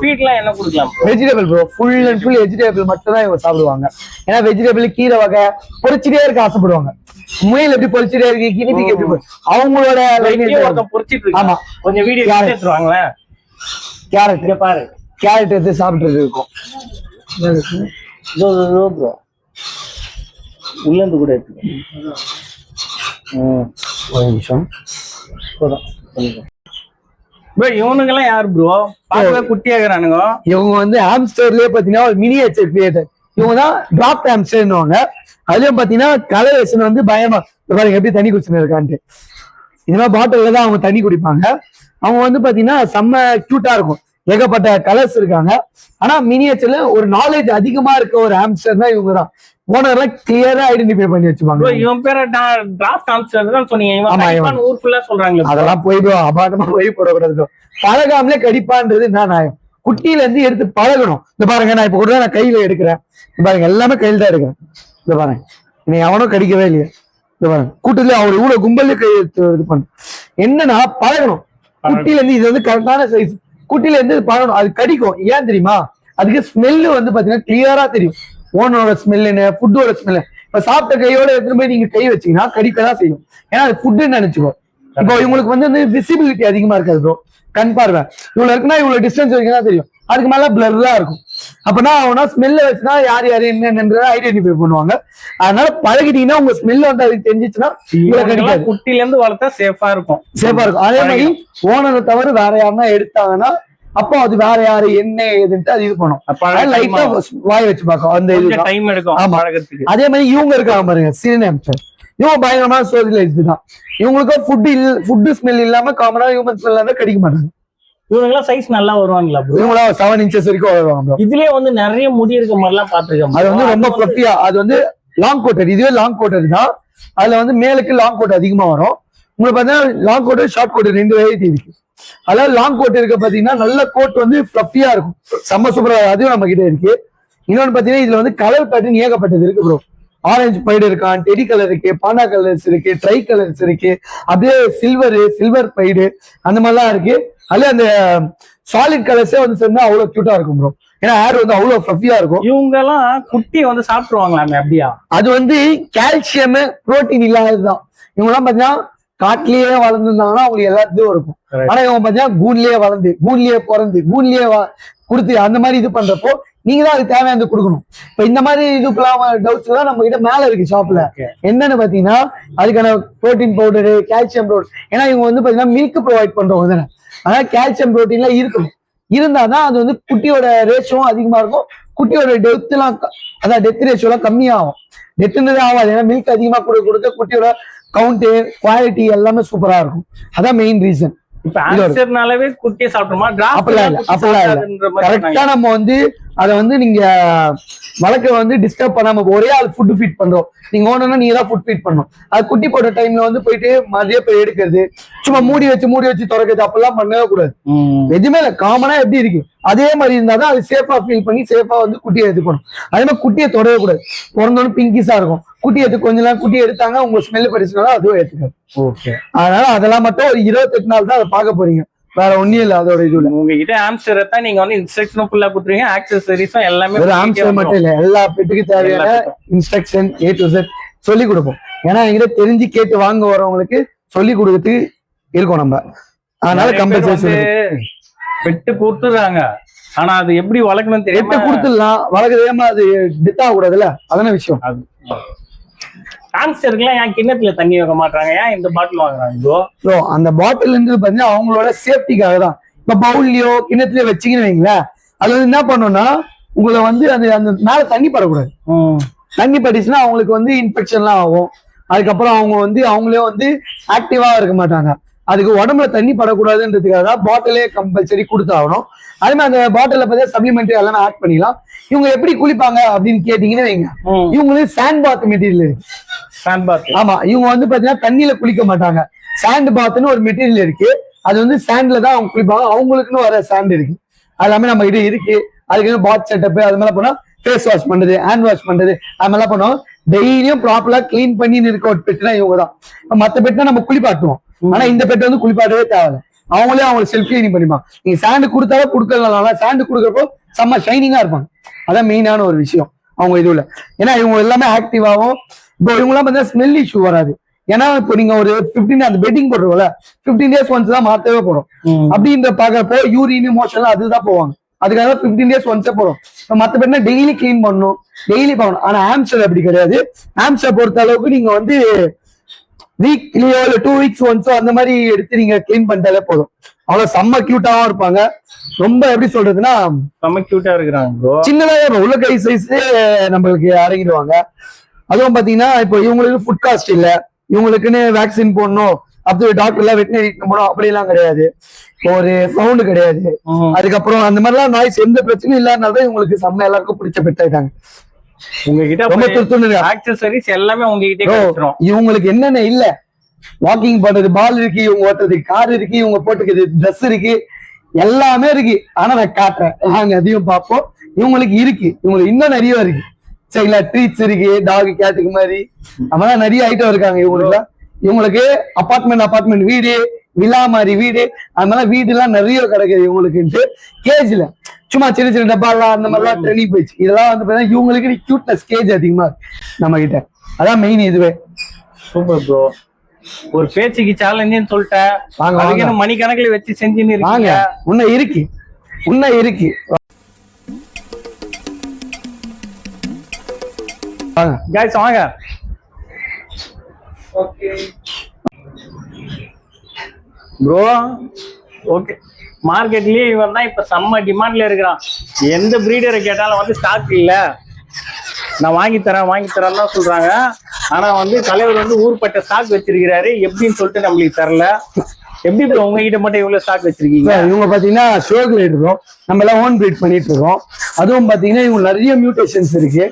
ஃபீட்லாம் என்ன கொடுக்கலாம்? Vegetable bro. Full and full vegetable மட்டும் தான் இவங்க சாப்பிடுவாங்க. ஏன்னா வெஜிடபிள் கீரை வகை பொரிச்சிட்டே இருக்க ஆசைப்படுவாங்க. முயல் எப்படி பொரிச்சிட்டே இருக்கு, கிணிபிக்கு எப்படி அவங்களோட ஆமா. கொஞ்சம் வீடியோ எடுத்துவாங்களேன். கேரட் பாரு. கேரட் எடுத்து சாப்பிட்டு இருக்கும். உள்ள இருந்து கூட எடுத்து ஒரு நிமிஷம். இவனுங்கெல்லாம் யாரு ப்ரோ? பார்க்கவே குட்டியாகிறானுங்க. இவங்க வந்து ஆம்ஸ்டர்லயே பாத்தீங்கன்னா ஒரு மினியேச்சர் கிரியேட்டர். இவங்க தான் டிராப்ட் ஆம்ஸ்டர்னுவாங்க. அதுலயும் பாத்தீங்கன்னா கலரேஷன் வந்து பயமா பாருங்க எப்படி தண்ணி குடிச்சுன்னு இருக்கான்ட்டு. இந்த மாதிரி பாட்டில்ல தான் அவங்க தண்ணி குடிப்பாங்க. அவங்க வந்து பாத்தீங்கன்னா செம்ம கியூட்டா இருக்கும். ஏகப்பட்ட கலர்ஸ் இருக்காங்க. ஆனா மினியேச்சர்ல ஒரு நாலேஜ் அதிகமா இருக்க ஒரு ஆம்ஸ்டர் தான் இவங்க தான். ஓனர்லாம் கிளியரா ஐடென்டிஃபை பண்ணி வச்சுப்பாங்க. இவன் பேர டிராஃப்ட் ஆம்ஸ்டர் தான் சொன்னீங்க. ஊர் ஃபுல்லா சொல்றாங்க. அதெல்லாம் போயிடும். அபாரமா போய் போடக்கூடாது. பழகாமலே கடிப்பான்றது நான் நியாயம். குட்டியில இருந்து எடுத்து பழகணும். இந்த பாருங்க நான் இப்ப கூட நான் கையில எடுக்கிறேன். இந்த பாருங்க எல்லாமே கையில தான் எடுக்கிறேன். இந்த பாருங்க நீ அவனும் கடிக்கவே இல்லையா? இந்த பாருங்க கூட்டத்துல அவர் இவ்வளவு கும்பல்ல கை எடுத்து இது பண்ணு. என்னன்னா பழகணும். குட்டியில இருந்து இது வந்து கரெக்டான சைஸ். குட்டில இருந்து பழகணும். அது கடிக்கும். ஏன் தெரியுமா? அதுக்கு ஸ்மெல்லு வந்து பாத்தீங்கன்னா கிளியரா தெரியும். ஓனோட ஸ்மெல்லுன்னு ஃபுட்டோட ஸ்மெல்லு. இப்ப சாப்பிட்ட கையோட எடுத்துட்டு போய் நீங்க கை வச்சீங்கன்னா கடிக்கதான் செய்யும். ஏன்னா அது ஃபுட்டுன்னு நினைச்சுக்கோ. இப்போ இவங்களுக்கு வந்து விசிபிலிட்டி அதிகமா இருக்காது ப்ரோ. கண் பார்வை இவ்வளவு இருக்குன்னா இவ்வளவு டிஸ்டன்ஸ் வரைக்கும் தான் தெரியும். அதுக்கு மேல பிளர்ரா இருக்கும். அப்பனா அவனா ஸ்மெல்ல வச்சுன்னா யார் யாரு என்னன்றத ஐடென்டிஃபை பண்ணுவாங்க. அதனால பழகிட்டீங்கன்னா உங்க ஸ்மெல் வந்து அதுக்கு தெரிஞ்சிச்சுன்னா கிடைக்காது. குட்டில இருந்து வளர்த்தா சேஃபா இருக்கும். சேஃபா இருக்கும். அதே மாதிரி ஓனரை தவிர வேற யாருன்னா எடுத்தாங்கன்னா அப்போ அது வேற யாரு என்ன ஏதுன்ட்டு அது இது பண்ணும். லைட்டா வாய் வச்சு பார்க்கும். அந்த இது டைம் எடுக்கும். அதே மாதிரி இவங்க இருக்காங்க பாருங்க சிரினேம்ஸ்டர். இவங்க பயங்கரமான சோசியலைஸ்டு தான். இவங்களுக்கும் ஃபுட்டு ஸ்மெல் இல்லாம காமனா ஹியூமன் ஸ்மெல் இருந்தா கடிக்க மாட்டாங்க. இவனுங்கெல்லாம் சைஸ் நல்லா வருவாங்களா ப்ரோ? இவங்களா 7 inches வரைக்கும் வருவாங்க ப்ரோ. இதுலயே வந்து நிறைய முடி இருக்க மாதிரி எல்லாம் பாத்துருக்கேன். அது வந்து ரொம்ப ஃபிளஃபியா, அது வந்து லாங் கோட்டர். இதுவே லாங் கோட்டர் தான். அதுல வந்து மேலுக்கு லாங் கோட் அதிகமா வரும். உங்களுக்கு பாத்தீங்கன்னா long coater short coater 2 variety இருக்கு. அதாவது லாங் கோட் இருக்க பாத்தீங்கன்னா நல்ல கோட் வந்து ஃபிளஃபியா இருக்கும், செம்ம சூப்பரா. அதுவும் நம்ம கிட்ட இருக்கு. இன்னொன்னு பாத்தீங்கன்னா இதுல வந்து கலர் பேட்டர்ன் ஏகப்பட்டது இருக்கு ப்ரோ. ஆரஞ்சு பைடு இருக்கான், டெடி கலர் இருக்கு, பாண்டா கலர்ஸ் இருக்கு, ட்ரை கலர்ஸ் இருக்கு, அப்படியே சில்வர் பைடு அந்த மாதிரிலாம் இருக்கு. அதுல அந்த சாலிட் கலர்ஸே வந்து சொன்னா அவ்வளவு கியூட்டா இருக்கும் ப்ரோ. ஏன்னா ஹேர் வந்து அவ்வளவு ஃபிளஃபியா இருக்கும். இவங்க எல்லாம் குட்டியை வந்து சாப்பிட்டுருவாங்களாமே அப்படியா? அது வந்து கால்சியம் புரோட்டீன் இல்லாததுதான். இவங்க எல்லாம் பாத்தீங்கன்னா காட்டிலேயே வளர்ந்துருந்தாங்கன்னா அவங்களுக்கு எல்லாத்துலயும் இருக்கும். ஆனா இவங்க பாத்தீங்கன்னா கூண்லயே வளர்ந்து, கூண்லயே பிறந்து, கூண்லயே கொடுத்து அந்த மாதிரி இது பண்றப்போ நீங்க தான் அதுக்கு தேவையானது கொடுக்கணும். இப்ப இந்த மாதிரி இதுக்கெல்லாம் டவுட்ஸ் எல்லாம் நம்ம கிட்ட மேல இருக்கு ஷாப்ல. என்னன்னு பாத்தீங்கன்னா அதுக்கான புரோட்டீன் பவுடரு, கால்சியம் பவுடர். ஏன்னா இவங்க வந்து பாத்தீங்கன்னா மில்க் ப்ரொவைட் பண்றவங்க தானே, அதனால கால்சியம் புரோட்டீன்லாம் இருக்கணும். இருந்தாதான் அது வந்து குட்டியோட ரேஷியோவும் அதிகமா இருக்கும், குட்டியோட டெத் எல்லாம், அதான் டெத் ரேஷியோ எல்லாம் கம்மியாகும். டெத்துன்றதே ஆகாது. ஏன்னா மில்க் அதிகமா கொடுக்க குட்டியோட கவுண்ட், குவாலிட்டி எல்லாமே சூப்பரா இருக்கும். அதான் மெயின் ரீசன். இப்ப ஆன்சர்னாலவே குட்டியை சாப்பிடுமா? கரெக்டா நம்ம வந்து அதை வந்து நீங்க வளர்க்க வந்து டிஸ்டர்ப் பண்ணாம ஒரே ஆள் ஃபுட் ஃபீட் பண்றோம். நீங்க ஓனா நீங்க தான் ஃபுட் ஃபீட் பண்ணணும். அது குட்டி போட்ட டைம்ல வந்து போயிட்டு மதியம் போய் எடுக்கிறது, சும்மா மூடி வச்சு திறக்கிறது அப்பெல்லாம் பண்ணவே கூடாது. எதுவுமே இல்லை, காமனா எப்படி இருக்கு அதே மாதிரி இருந்தாதான் அது சேஃபா ஃபீல் பண்ணி சேஃபா வந்து குட்டியை எடுத்துக்கணும். அதே மாதிரி குட்டியை தொடவே கூடாது. பிறந்தோன்னு பிங்கிஸா இருக்கும். குட்டி எடுத்து கொஞ்ச நேரம் குட்டி எடுத்தாங்க, உங்க ஸ்மெல் படிச்சுனாலும் அதுவும் எடுத்துக்காது. ஓகே, அதனால அதெல்லாம் மட்டும் ஒரு 28 நாள் தான் அதை பார்க்க போறீங்க, வேற ஒன்னும் இல்ல. அதோட இதுல உங்ககிட்ட ஆம்ஸ்டர் தான் நீங்க வந்து இன்ஸ்ட்ரக்ஷனும் ஃபுல்லா கொடுத்துருவீங்க, ஆக்சசரிஸும் எல்லாமே. ஒரு ஆம்ஸ்டர் மட்டும் இல்ல, எல்லா பெட்டுக்கு தேவையான இன்ஸ்ட்ரக்ஷன் A to Z சொல்லி கொடுப்போம். ஏன்னா எங்கிட்ட தெரிஞ்சு கேட்டு வாங்க வரவங்களுக்கு சொல்லி கொடுக்கறதுக்கு இருக்கோம் நம்ம. அதனால கம்பல்சரி பெட்டு கொடுத்துறாங்க, ஆனா அது எப்படி வளர்க்கணும் தெரியும். கொடுத்துடலாம், வளர்க்கறதேமா அது டெத் ஆக கூடாதுல்ல, அதான விஷயம். அது ஆம்ஸ்டருக்குலாம் ஏன் கிண்ணத்துல தண்ணி வைக்க மாட்டாங்க, ஏன் இந்த பாட்டில் வாங்குறாங்க? அந்த பாட்டில் இருந்து பாத்தீங்கன்னா அவங்களோட சேஃப்டிக்காக தான். இப்ப பவுல்லயோ கிண்ணத்துலயோ வச்சிங்கன்னு வைங்களேன், அது வந்து என்ன பண்ணணும்னா உங்களை வந்து அது அந்த மேல தண்ணி படக்கூடாது. தண்ணி பட்டுச்சுன்னா அவங்களுக்கு வந்து இன்ஃபெக்ஷன்லாம் ஆகும். அதுக்கப்புறம் அவங்க வந்து அவங்களே வந்து ஆக்டிவா இருக்க மாட்டாங்க. அதுக்கு உடம்புல தண்ணி படக்கூடாதுன்றதுக்காக தான் பாட்டிலே கம்பல்சரி கொடுத்தாகணும். அதே மாதிரி அந்த பாட்டில பார்த்தா சப்ளிமெண்ட்ரி எல்லாம் ஆட் பண்ணிக்கலாம். இவங்க எப்படி குளிப்பாங்க அப்படின்னு கேட்டீங்கன்னா வைங்க, இவங்களுக்கு சாண்ட் பாத் மெட்டீரியல் இருக்கு. சாண்ட் பாத், ஆமா. இவங்க வந்து பாத்தீங்கன்னா தண்ணியில குளிக்க மாட்டாங்க. சாண்ட் பாத்னு ஒரு மெட்டீரியல் இருக்கு, அது வந்து சாண்ட்ல தான் அவங்க குளிப்பாங்க. அவங்களுக்குன்னு வர சாண்ட் இருக்கு, அது எல்லாமே நம்ம கிட்ட இருக்கு. அதுக்கு பாத் செட்டப் அது மாதிரி போனா ஃபேஸ் வாஷ் பண்றது, ஹேண்ட் வாஷ் பண்றது, அது மாதிரிலாம் பண்ணுவோம். டெய்லியும் ப்ராப்பரா கிளீன் பண்ணி இருக்க ஒரு பெட்டுனா இவங்க தான். மற்ற பெட்னா நம்ம குளிப்பாட்டுவோம், ஆனா இந்த பெட் வந்து குளிப்பாட்டவே தேவை. அவங்களே அவங்க செல்ஃப் கிளீனிங் பண்ணிப்பாங்க. நீங்க சாண்டு கொடுத்தாலும் கொடுக்கலாம், சாண்டு கொடுக்கறப்போ செம்ம ஷைனிங்கா இருப்பாங்க. அதான் மெயினான ஒரு விஷயம் அவங்க இதுல. ஏன்னா இவங்க எல்லாமே ஆக்டிவாவும். இப்போ இவங்கெல்லாம் பார்த்தீங்கன்னா ஸ்மெல் இஷ்யூ வராது. ஏன்னா இப்போ நீங்க ஒரு 15 அந்த பெட்டிங் போடுறோம்ல, 15 days ஒன்ஸ் தான் மாத்தவே போறோம். அப்படின்ற பாக்குறப்போ யூரின் மோஷன் அதுதான் போவாங்க. அதுக்காக 15 days ஒன்ஸே போறோம். மத்த பேர்னா டெய்லி கிளீன் பண்ணணும், டெய்லி பண்ணணும். ஆனா ஆம்ஸ்டர் அப்படி கிடையாது. ஆம்ஸ்டர் பொறுத்த அளவுக்கு நீங்க வந்து வீக்லியோ இல்ல 2 weeks ஒன்ஸோ அந்த மாதிரி எடுத்து நீங்க கிளீன் பண்ணிட்டாலே போதும். அவ்வளவு செம்ம கியூட்டாவும் இருப்பாங்க. ரொம்ப எப்படி சொல்றதுன்னா செம்ம கியூட்டா இருக்கிறாங்க. சின்னதாக உள்ள கை சைஸ் நம்மளுக்கு இறங்கிடுவாங்க. அதுவும் பாத்தீங்கன்னா இப்போ இவங்களுக்கு ஃபுட் காஸ்ட் இல்ல, இவங்களுக்குன்னு வேக்சின் போடணும், அப்படி டாக்டர் எல்லாம் வெட்டினரி போனோம் அப்படிலாம் கிடையாது. ஒரு சவுண்டு கிடையாது. அதுக்கப்புறம் அந்த மாதிரிலாம் நாய்ஸ் எந்த பிரச்சனையும் இல்லாதனால இவங்களுக்கு செம்ம எல்லாருக்கும் பிடிச்ச பெட்டாயிட்டாங்க. உங்ககிட்ட ரொம்ப திருத்துணு ஆக்சசரிஸ் எல்லாமே உங்ககிட்ட கிடைச்சிரும். இவங்களுக்கு என்னென்ன இல்ல, வாக்கிங் பண்றது பால் இருக்கு, இவங்க ஓட்டுறதுக்கு கார் இருக்கு, இவங்க போட்டுக்கிறது ட்ரெஸ் இருக்கு, எல்லாமே இருக்கு. ஆனா நான் காட்டுறேன், நாங்க அதையும் பார்ப்போம். இவங்களுக்கு இருக்கு, இவங்களுக்கு இன்னும் நிறைய இருக்கு. சரிங்களா, ட்ரீட்ஸ் இருக்கு, டாக் கேட்டுக்கு மாதிரி அதெல்லாம் நிறைய ஐட்டம் இருக்காங்க இவங்களுக்கு. இவங்களுக்கு அபார்ட்மெண்ட் வீடு, விழா மாதிரி வீடு, அதனால வீடு எல்லாம் நிறைய கிடைக்குது இவங்களுக்குன்ட்டு. கேஜ்ல சும்மா சின்ன சின்ன டப்பாலாம் அந்த மாதிரிலாம் ட்ரெயினிங் போயிடுச்சு. இதெல்லாம் வந்து பாத்தீங்கன்னா இவங்களுக்கு கியூட்னஸ் கேஜ் அதிகமா இருக்கு நம்ம கிட்ட. அதான் மெயின் இதுவே. Super bro. ஒரு பேச்சுக்கு சேலஞ்சுன்னு சொல்லிட்டேன், அதுக்கு மணிக்கணக்கில் வச்சு செஞ்சுன்னு இருக்காங்க. உன்ன இருக்கு गाइस வாங்க. Okay bro. ஓகே, மார்க்கெட்லயே இவன் தான் இப்ப செம்ம டிமாண்ட்ல இருக்கிறான். எந்த பிரீடரை கேட்டாலும் வந்து ஸ்டாக் இல்ல, நான் வாங்கி தரேன் தான் சொல்றாங்க. ஆனா வந்து தலைவர் வந்து ஊர்பட்ட ஸ்டாக் வச்சிருக்கிறாரு, எப்படின்னு சொல்லிட்டு நம்மளுக்கு தரல. எப்படி ப்ரோ உங்ககிட்ட மட்டும் இவ்வளவு ஸ்டாக் வச்சிருக்கீங்க? இவங்க பாத்தீங்கன்னா ஷோக் ரைடரும் நம்ம எல்லாம் ஓன் பிரீட் பண்ணிட்டு இருக்கோம். அதுவும் பாத்தீங்கன்னா இவங்க நிறைய மியூட்டேஷன்ஸ் இருக்கு.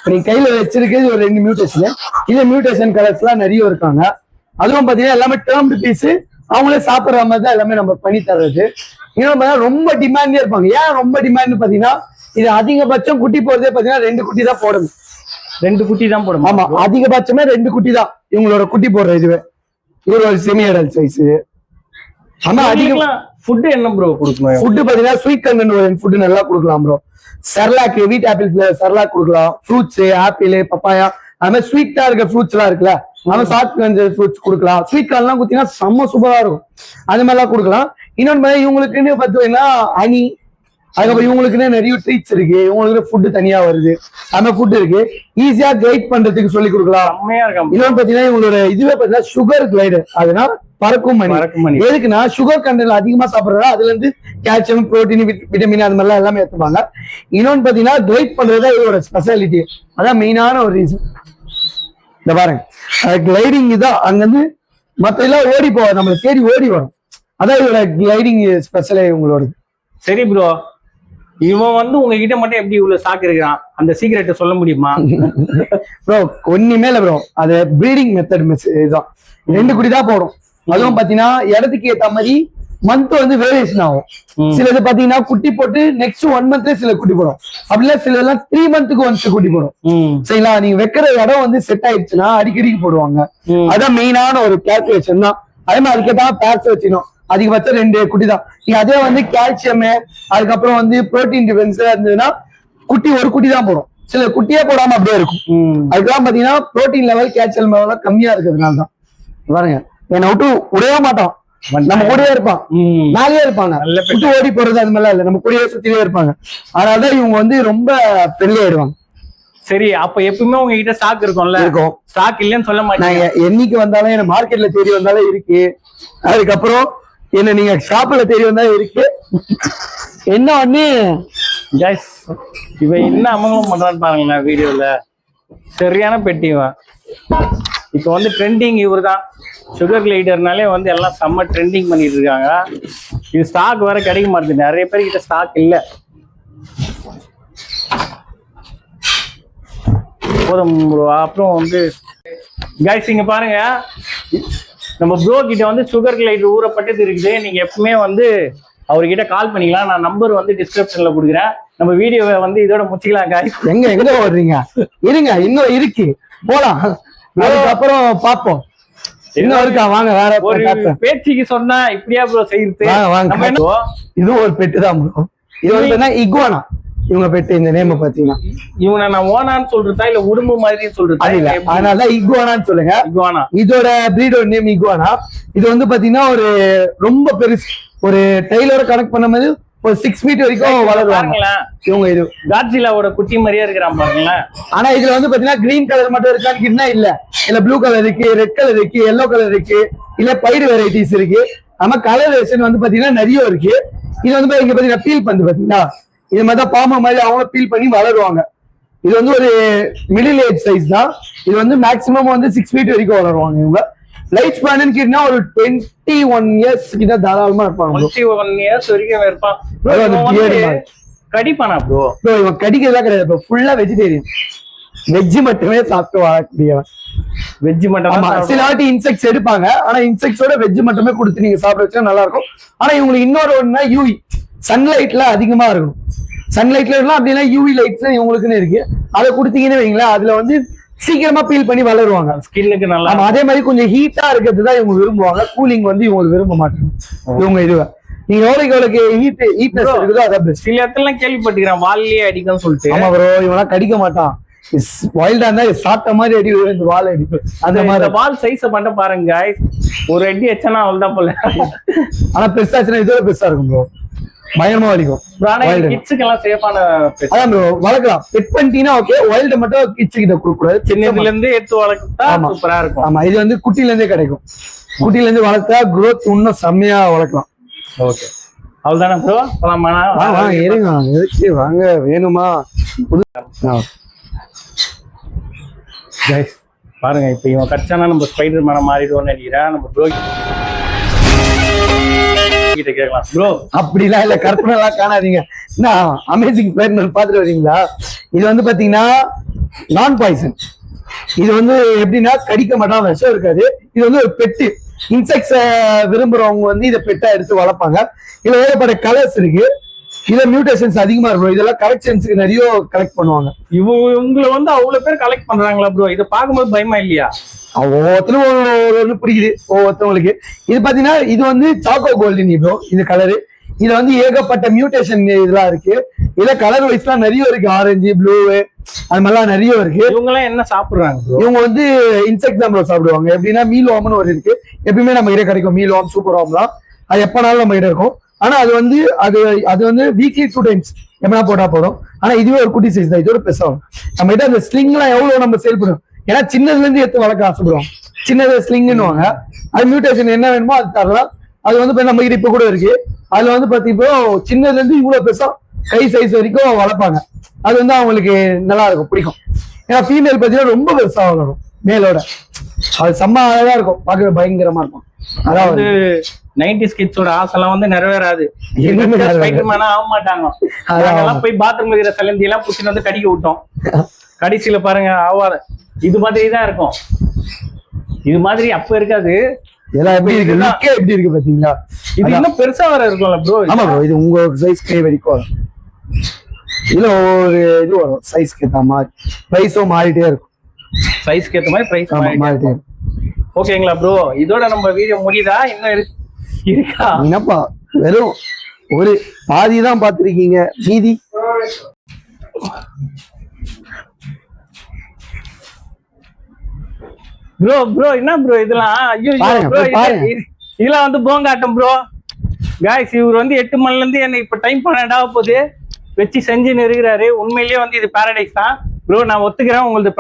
நீங்க கையில வச்சிருக்கிறது ஒரு 2 மியூட்டேஷன். இந்த மியூட்டேஷன் கலர்ஸ் எல்லாம் நிறைய இருக்காங்க. அதுவும் பாத்தீங்கன்னா எல்லாமே டேர்ம்டு பீஸ், அவங்களே சாப்பிடுற மாதிரி தான் எல்லாமே நம்ம பண்ணி தர்றது. இன்னொன்னு ரொம்ப டிமாண்டே இருப்பாங்க. ஏன் ரொம்ப டிமாண்ட் பாத்தீங்கன்னா இது அதிகபட்சம் குட்டி போறதே பாத்தீங்கன்னா 2 குட்டி தான் போடணும். 2 குட்டி தான் போடணும். ஆமா, அதிகபட்சமே 2 குட்டி தான் இவங்களோட குட்டி போடுற இதுவே. இது ஒரு செமி அடல்ட் சைஸ். ஆனா அதிகமா ஃபுட் என்ன ப்ரோ கொடுக்கணும்? ஃபுட் பாத்தீங்கன்னா ஸ்வீட் கண்டென்ட் ஃபுட் நல்லா கொடுக்கலாம் ப்ரோ. செர்லாக், வீட் ஆப்பிள் ஃபிளேவர் செர்லாக் கொடுக்கலாம். ஃப்ரூட்ஸ், ஆப்பிள், பப்பாயா, அது மாதிரி ஸ்வீட்டா இருக்க ஃப்ரூட்ஸ் எல்லாம் இருக்குல்ல, நம்ம சாஃப்ட் ஃப்ரூட்ஸ் கொடுக்கலாம். ஸ்வீட் கார்ன் எல்லாம் குத்தினா செம்ம சூப்பரா இருக்கும். அது மாதிரி எல்லாம் கொடுக்கலாம். இன்னொன்னு இவங்களுக்குன்னு பார்த்தீங்கன்னா ஹனி, அதுக்கப்புறம் இவங்களுக்குன்னு நிறைய ட்ரீட்ஸ் இருக்கு. இவங்களுக்கு ஃபுட் தனியா வருது. அந்த ஃபுட் இருக்கு, ஈஸியா கைட் பண்றதுக்கு சொல்லி கொடுக்கலாம். இன்னொன்னு பாத்தீங்கன்னா இவங்களோட இதுவே பாத்தீங்கன்னா சுகர் கிளைடர், அதனால பறக்கும் மணி. எதுக்குன்னா சுகர் கண்டென்ட் அதிகமா சாப்பிடுறதா அதுல இருந்து கால்சியம், புரோட்டீன், விட்டமின் அது மாதிரிலாம் எல்லாமே எடுத்துப்பாங்க. இன்னொன்னு பாத்தீங்கன்னா கைட் பண்றதா இதோட ஸ்பெஷாலிட்டி. அதான் மெயினான ஒரு ரீசன். இந்த பாருங்க, கிளைடிங் தான் அங்கிருந்து மத்த எல்லாம் ஓடி போவாது, நம்மளை தேடி ஓடி வரும். அதான் இதோட கிளைடிங் ஸ்பெஷலே இவங்களோட. சரி ப்ரோ, இவன் வந்து உங்ககிட்ட மட்டும் எப்படி இவ்வளவு ஸ்டாக் இருக்கிறான், அந்த சீக்ரெட்டை சொல்ல முடியுமா? ப்ரோ ஒண்ணுமே இல்ல ப்ரோ, அது ப்ரீடிங் மெத்தட் இதுதான். 2 குட்டி தான் போடும். அதுவும் பாத்தீங்கன்னா இடத்துக்கு ஏத்த மாதிரி மந்த் வந்து வேரியேஷன் ஆகும். சிலது பாத்தீங்கன்னா குட்டி போட்டு நெக்ஸ்ட் 1 மந்த்ல சில குட்டி போடும். அப்படின்னா சில எல்லாம் 3 மந்த்துக்கு ஒன்ஸ் குட்டி போடும். சரிங்களா? நீங்க வைக்கிற இடம் வந்து செட் ஆயிடுச்சுன்னா அடிக்கடிக்கு போடுவாங்க. அதான் மெயினான ஒரு கால்குலேஷன் தான். அதே மாதிரி அதுக்கேற்ற பேர்ஸ் வச்சுக்கணும். அதிகபட்சம் 2 குட்டி தான். நீங்க அதே வந்து கால்சியம், அதுக்கப்புறம் வந்து புரோட்டீன் டிஃபரன்ஸ் இருந்ததுன்னா குட்டி ஒரு குட்டி தான் போடும். சில குட்டியே போடாம அப்படியே இருக்கும். அதுக்கெல்லாம் பாத்தீங்கன்னா புரோட்டீன் லெவல், கால்சியம் லெவல் கம்மியா இருக்கிறதுனால தான். பாருங்க, என்னை விட்டு உடையவே மாட்டோம், நம்ம கூடவே இருப்பான், மேலேயே இருப்பாங்க. விட்டு ஓடி போறது அது மாதிரிலாம் இல்ல, நம்ம கூடவே சுத்திலே இருப்பாங்க. அதனாலதான் இவங்க வந்து ரொம்ப ஃப்ரெண்ட்லி ஆயிடுவாங்க. சரி, அப்ப எப்பவுமே உங்ககிட்ட ஸ்டாக் இருக்கும்ல? இருக்கும். ஸ்டாக் இல்லன்னு சொல்ல மாட்டாங்க. என்னைக்கு வந்தாலும் என்ன மார்க்கெட்ல தேடி வந்தாலும் இருக்கு. அதுக்கப்புறம் என்ன நீங்க ஷாப்ல தேடி வந்தாலும் இருக்கு. என்ன ஒண்ணு கைஸ், இவன் என்ன அமங்கலம் பண்றான்னு பாருங்களேன் வீடியோல. சரியான பெட்டி இவன். இப்ப வந்து ட்ரெண்டிங் இவர் தான். சுகர் கிளைடர்னாலே வந்து எல்லாம் செம்ம ட்ரெண்டிங் பண்ணிட்டு இருக்காங்க. இது ஸ்டாக் வேற கிடைக்க மாட்டேங்குது, நிறைய பேர்கிட்ட ஸ்டாக் இல்ல. போதும் ப்ரோ. அப்புறம் வந்து கைஸ் இங்க பாருங்க, நம்ம ப்ரோ கிட்ட வந்து சுகர் கிளைடர் ஊறப்பட்டது இருக்குது. நீங்க எப்பவுமே வந்து அவர்கிட்ட கால் பண்ணிக்கலாம். நான் நம்பர் வந்து டிஸ்கிரிப்ஷன்ல கொடுக்குறேன். நம்ம வீடியோவை வந்து இதோட முடிச்சுக்கலாம் கைஸ். எங்க வர்றீங்க? இருங்க, இன்னும் இருக்கு, போலாம். அதுக்கப்புறம் பாப்போம். இன்னும் இருக்கா? வாங்க, வேற ஒரு பேச்சுக்கு சொன்னா இப்படியா ப்ரோ செய்யுது? இது ஒரு பெட்டு தான் ப்ரோ. இது வந்து இகுவானா இவங்க பெட்டு. இந்த நேம் பாத்தீங்கன்னா இவங்க நான் ஓனான்னு சொல்றதா இல்ல உடும்பு மாதிரி சொல்றதா? இல்ல, அதனாலதான் இகுவானான்னு சொல்லுங்க. இகுவானா இதோட பிரீடோட நேம் இகுவானா. இது வந்து பாத்தீங்கன்னா ஒரு ரொம்ப பெருசு, ஒரு டைலோட கனெக்ட் பண்ண மாதிரி ஒரு 6 feet வரைக்கும் வளருவாங்க இவங்க. இது காட்சிலாவோட குட்டி மாதிரியா இருக்கிறான் பாருங்களேன். ஆனா இதுல வந்து பாத்தீங்கன்னா கிரீன் கலர் மட்டும் இருக்கான்னு இல்ல, இல்ல ப்ளூ கலர் இருக்கு, ரெட் கலர் இருக்கு, எல்லோ கலர் இருக்கு, இல்ல பயிர் வெரைட்டிஸ் இருக்கு. நம்ம கலரேஷன் வந்து பாத்தீங்கன்னா நிறைய இருக்கு. இது வந்து இங்க பாத்தீங்கன்னா பீல் பண்ணு பாத்தீங்கன்னா இது மாதிரிதான் பாம்பு மாதிரி அவங்க பீல் பண்ணி வளருவாங்க. இது வந்து ஒரு மிடில் ஏஜ் சைஸ் தான். இது வந்து மேக்சிமம் வந்து 6 feet வரைக்கும் வளருவாங்க இவங்க. லைஃப் ஸ்பேன் கேட்டா ஒரு 21 years கிட்ட தாராளமா இருப்பாங்க. 21 years வரைக்கும் இருப்பான். கடிப்பானா ப்ரோ? இவன் கடிக்கிறதா கிடையாது, ஃபுல்லா வெஜிடேரியன். வெஜ் மட்டுமே சாப்பிட்டு வாழக்கூடியவன். வெஜ் மட்டும். சில வாட்டி இன்செக்ட்ஸ் எடுப்பாங்க, ஆனா இன்செக்ட்ஸோட வெஜ் மட்டுமே கொடுத்து நீங்க சாப்பிட வச்சா நல்லா இருக்கும். ஆனா இவங்களுக்கு இன்னொரு ஒண்ணுனா யூவி சன்லைட்ல அதிகமா இருக்கணும். சன்லைட்ல இருக்கலாம், அப்படின்னா யூவி லைட்ஸ் இவங்களுக்குன்னு இருக்கு. அதை கொடுத்தீங்கன்னு வைங்களேன், அதுல வந்து சீக்கிரமா பீல் பண்ணி வளருவாங்க. ஸ்கின்னுக்கு நல்லா. அதே மாதிரி கொஞ்சம் ஹீட்டா இருக்கிறது தான் இவங்க விரும்புவாங்க. கூலிங் வந்து இவங்க விரும்ப மாட்டாங்க இவங்க. இதுவா நீங்க எவ்வளவுக்கு ஹீட்னஸ் இருக்குதோ அதான். சில இடத்துல கேள்விப்பட்டிருக்கிறேன் வால்லே அடிக்கும்னு சொல்லிட்டு. ஆமா ப்ரோ, இவெல்லாம் கடிக்க மாட்டான். வைல்டா இருந்தா சாப்பிட்ட மாதிரி அடி வால் அடிக்கும். அந்த மாதிரி வால் சைஸ மட்டும் பாருங்க, ஒரு அடி வச்சனா அவ்வளவுதான் போல. ஆனா பெருசாச்சுன்னா இதோட பெருசா இருக்கும் ப்ரோ, பயங்கரமா வலிக்கும். கிட்ஸுக்கெல்லாம் சேஃபான அதான் ப்ரோ வளர்க்கலாம். பெட் பண்ணிட்டீங்கன்னா ஓகே. வைல்டு மட்டும் கிட்ஸ் கிட்ட கொடுக்க கூடாது. சின்னதுல இருந்து எடுத்து வளர்த்தா சூப்பரா இருக்கும். ஆமா, இது வந்து குட்டில இருந்தே கிடைக்கும். குட்டில இருந்து வளர்த்தா growth இன்னும் செம்மையா வளர்க்கலாம். ஓகே, அவ்வளவுதானே ப்ரோ? வாங்க இருங்க, எதுக்கு வாங்க, வேணுமா? பாருங்க, இப்ப இவன் கட்சானா நம்ம ஸ்பைடர் மேன மாறிடுவோம்னு நினைக்கிறேன். நம்ம ப்ரோ கிட்ட கேட்கலாம் ப்ரோ. அப்படிலாம் இல்ல, கற்பனை எல்லாம் காணாதீங்க. நான் அமேசிங் பிளேன் பாத்துட்டு வரீங்களா? இது வந்து பாத்தீங்கன்னா நான் பாய்சன். இது வந்து எப்படின்னா கடிக்க மாட்டான், விஷம் இருக்காது. இது வந்து ஒரு பெட்டு. இன்செக்ட்ஸ் விரும்புறவங்க வந்து இதை பெட்டா எடுத்து வளர்ப்பாங்க. இதுல ஏகப்பட்ட கலர்ஸ் இருக்கு. இதுல மியூட்டேஷன்ஸ் அதிகமா இருக்கும். இதெல்லாம் கலெக்ஷன்ஸ்க்கு நிறைய கலெக்ட் பண்ணுவாங்க. இவங்களை வந்து அவ்வளவு பேர் கலெக்ட் பண்றாங்களா ப்ரோ? இதை பார்க்கும்போது பயமா இல்லையா? ஒவ்வொருத்தரும் ஒன்று பிடிக்குது ஒவ்வொருத்தவங்களுக்கு. இது பாத்தீங்கன்னா இது வந்து சாக்கோ கோல்டன் ப்ரோ. இந்த கலரு இதுல வந்து ஏகப்பட்ட மியூட்டேஷன் இதெல்லாம் இருக்கு. இதுல கலர் வைஸ்லாம் நிறைய இருக்கு. ஆரஞ்சு, ப்ளூ, அது மாதிரிலாம் நிறைய இருக்கு. இவங்க எல்லாம் என்ன சாப்பிடுறாங்க? இவங்க வந்து இன்செக்ட் தான் ப்ரோ சாப்பிடுவாங்க. எப்படின்னா மீல் வாம்னு ஒரு இருக்கு. எப்பயுமே நம்ம கிட்ட கிடைக்கும் மீல் வாம், சூப்பர் வாம்லாம். அது எப்பனாலும் நம்ம கிட்ட இருக்கும். ஆனா அது வந்து அது வந்து வீக்லி 2 times எப்பனா போட்டா போதும். ஆனா இதுவே ஒரு குட்டி சைஸ் தான். இதோட பெருசாகும். நம்ம கிட்ட அந்த ஸ்லிங் எல்லாம் எவ்வளவு நம்ம சேல் பண்ணுவோம். ஏன்னா சின்னதுல இருந்து எடுத்து வளர்க்க ஆசைப்படுவோம். சின்னது ஸ்லிங்னுவாங்க. அது மியூட்டேஷன் என்ன வேணுமோ அது தரலாம். அது வந்து நம்ம கிட்ட இப்ப கூட இருக்கு. அதுல வந்து பாத்தீங்கன்னா சின்னதுல இருந்து இவ்வளவு பெருசா கை சைஸ் வரைக்கும் வளர்ப்பாங்க. அது வந்து அவங்களுக்கு நல்லா இருக்கும், பிடிக்கும். ஏன்னா ஃபீமேல் பாத்தீங்கன்னா ரொம்ப பெருசா வளரும் மேலோட. அது செம்ம அழகா இருக்கும், பார்க்கவே பயங்கரமா இருக்கும். அதாவது 90s கிட்ஸோட ஆசைலாம் வந்து நிறைவேறாது. ஸ்பைடர்மேனா ஆக மாட்டாங்க. அதெல்லாம் போய் பாத்ரூம்ல இருக்கிற சலந்தி எல்லாம் புடிச்சிட்டு வந்து கடிக்க விட்டோம். கடைசியில பாருங்க ஆவாத இது மாதிரி தான் இருக்கும். இது மாதிரி அப்ப இருக்காது. இதெல்லாம் எப்படி இருக்கு, லுக்கே எப்படி இருக்கு பாத்தீங்களா? இது இன்னும் பெருசா வர இருக்கும்ல ப்ரோ? ஆமா ப்ரோ, இது உங்க சைஸ் கை வரைக்கும் வரும். இதுல ஒரு இது வரும் சைஸ்க்கு ஏத்த மாதிரி. பிரைஸும் மாறிட்டே இருக்கும். சைஸ்க்கு ஏத்த மாதிரி பிரைஸ் மாறிட்டே இருக்கும். ஓகேங்களா ப்ரோ? இதோட நம்ம வீடியோ முடியுதா? இன்னும் இருக்கா? என்னப்பா வெறும் ஒரு பாதி தான் பாத்திருக்கீங்க, மீதி ப்ரோ என்ன ப்ரோ இதெல்லாம்? ஐயோ இதெல்லாம் வந்து போங்காட்டம் ப்ரோ. காய்ஸ் இவர் வந்து 8 மணில இருந்து என்ன இப்ப டைம் 12 ஆக போகுது வச்சு செஞ்சுன்னு இருக்கிறாரு. உண்மையிலேயே வந்து இது பாரடைஸ் தான் ப்ரோ. நான் ஒத்துக்கிறேன். உங்களுக்கு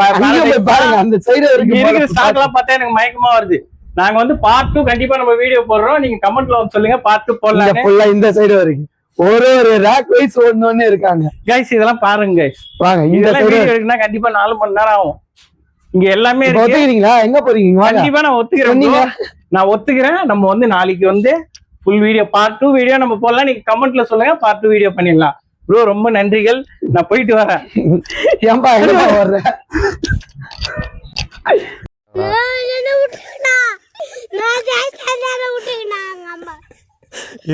இருக்கிற ஸ்டாக் எல்லாம் பார்த்தா எனக்கு மயக்கமா வருது. நாங்க வந்து பார்ட் 2 கண்டிப்பா நம்ம வீடியோ போடுறோம். நீங்க கமெண்ட்ல வந்து சொல்லுங்க பார்ட் 2 போடலாம். இந்த சைடு வரைக்கும் ஒரு ரேக் வைஸ் ஒண்ணு இருக்காங்க. கைஸ் இதெல்லாம் பாருங்க கைஸ். வாங்க இந்த வீடியோ எடுக்கனா கண்டிப்பா 4 மணி நேரம் ஆகும். இங்க எல்லாமே இருக்கு. ஒத்துக்கிறீங்களா? எங்க போறீங்க? கண்டிப்பா நான் ஒத்துக்கிறேன். நான் ஒத்துக்கிறேன். நம்ம வந்து நாளைக்கு வந்து ஃபுல் வீடியோ பார்ட் 2 வீடியோ நம்ம போடலாம். நீங்க கமெண்ட்ல சொல்லுங்க, பார்ட் 2 வீடியோ பண்ணிடலாம். ப்ரோ ரொம்ப நன்றிகள். நான் போயிட்டு வரேன். ஏன்பா வர்றேன்?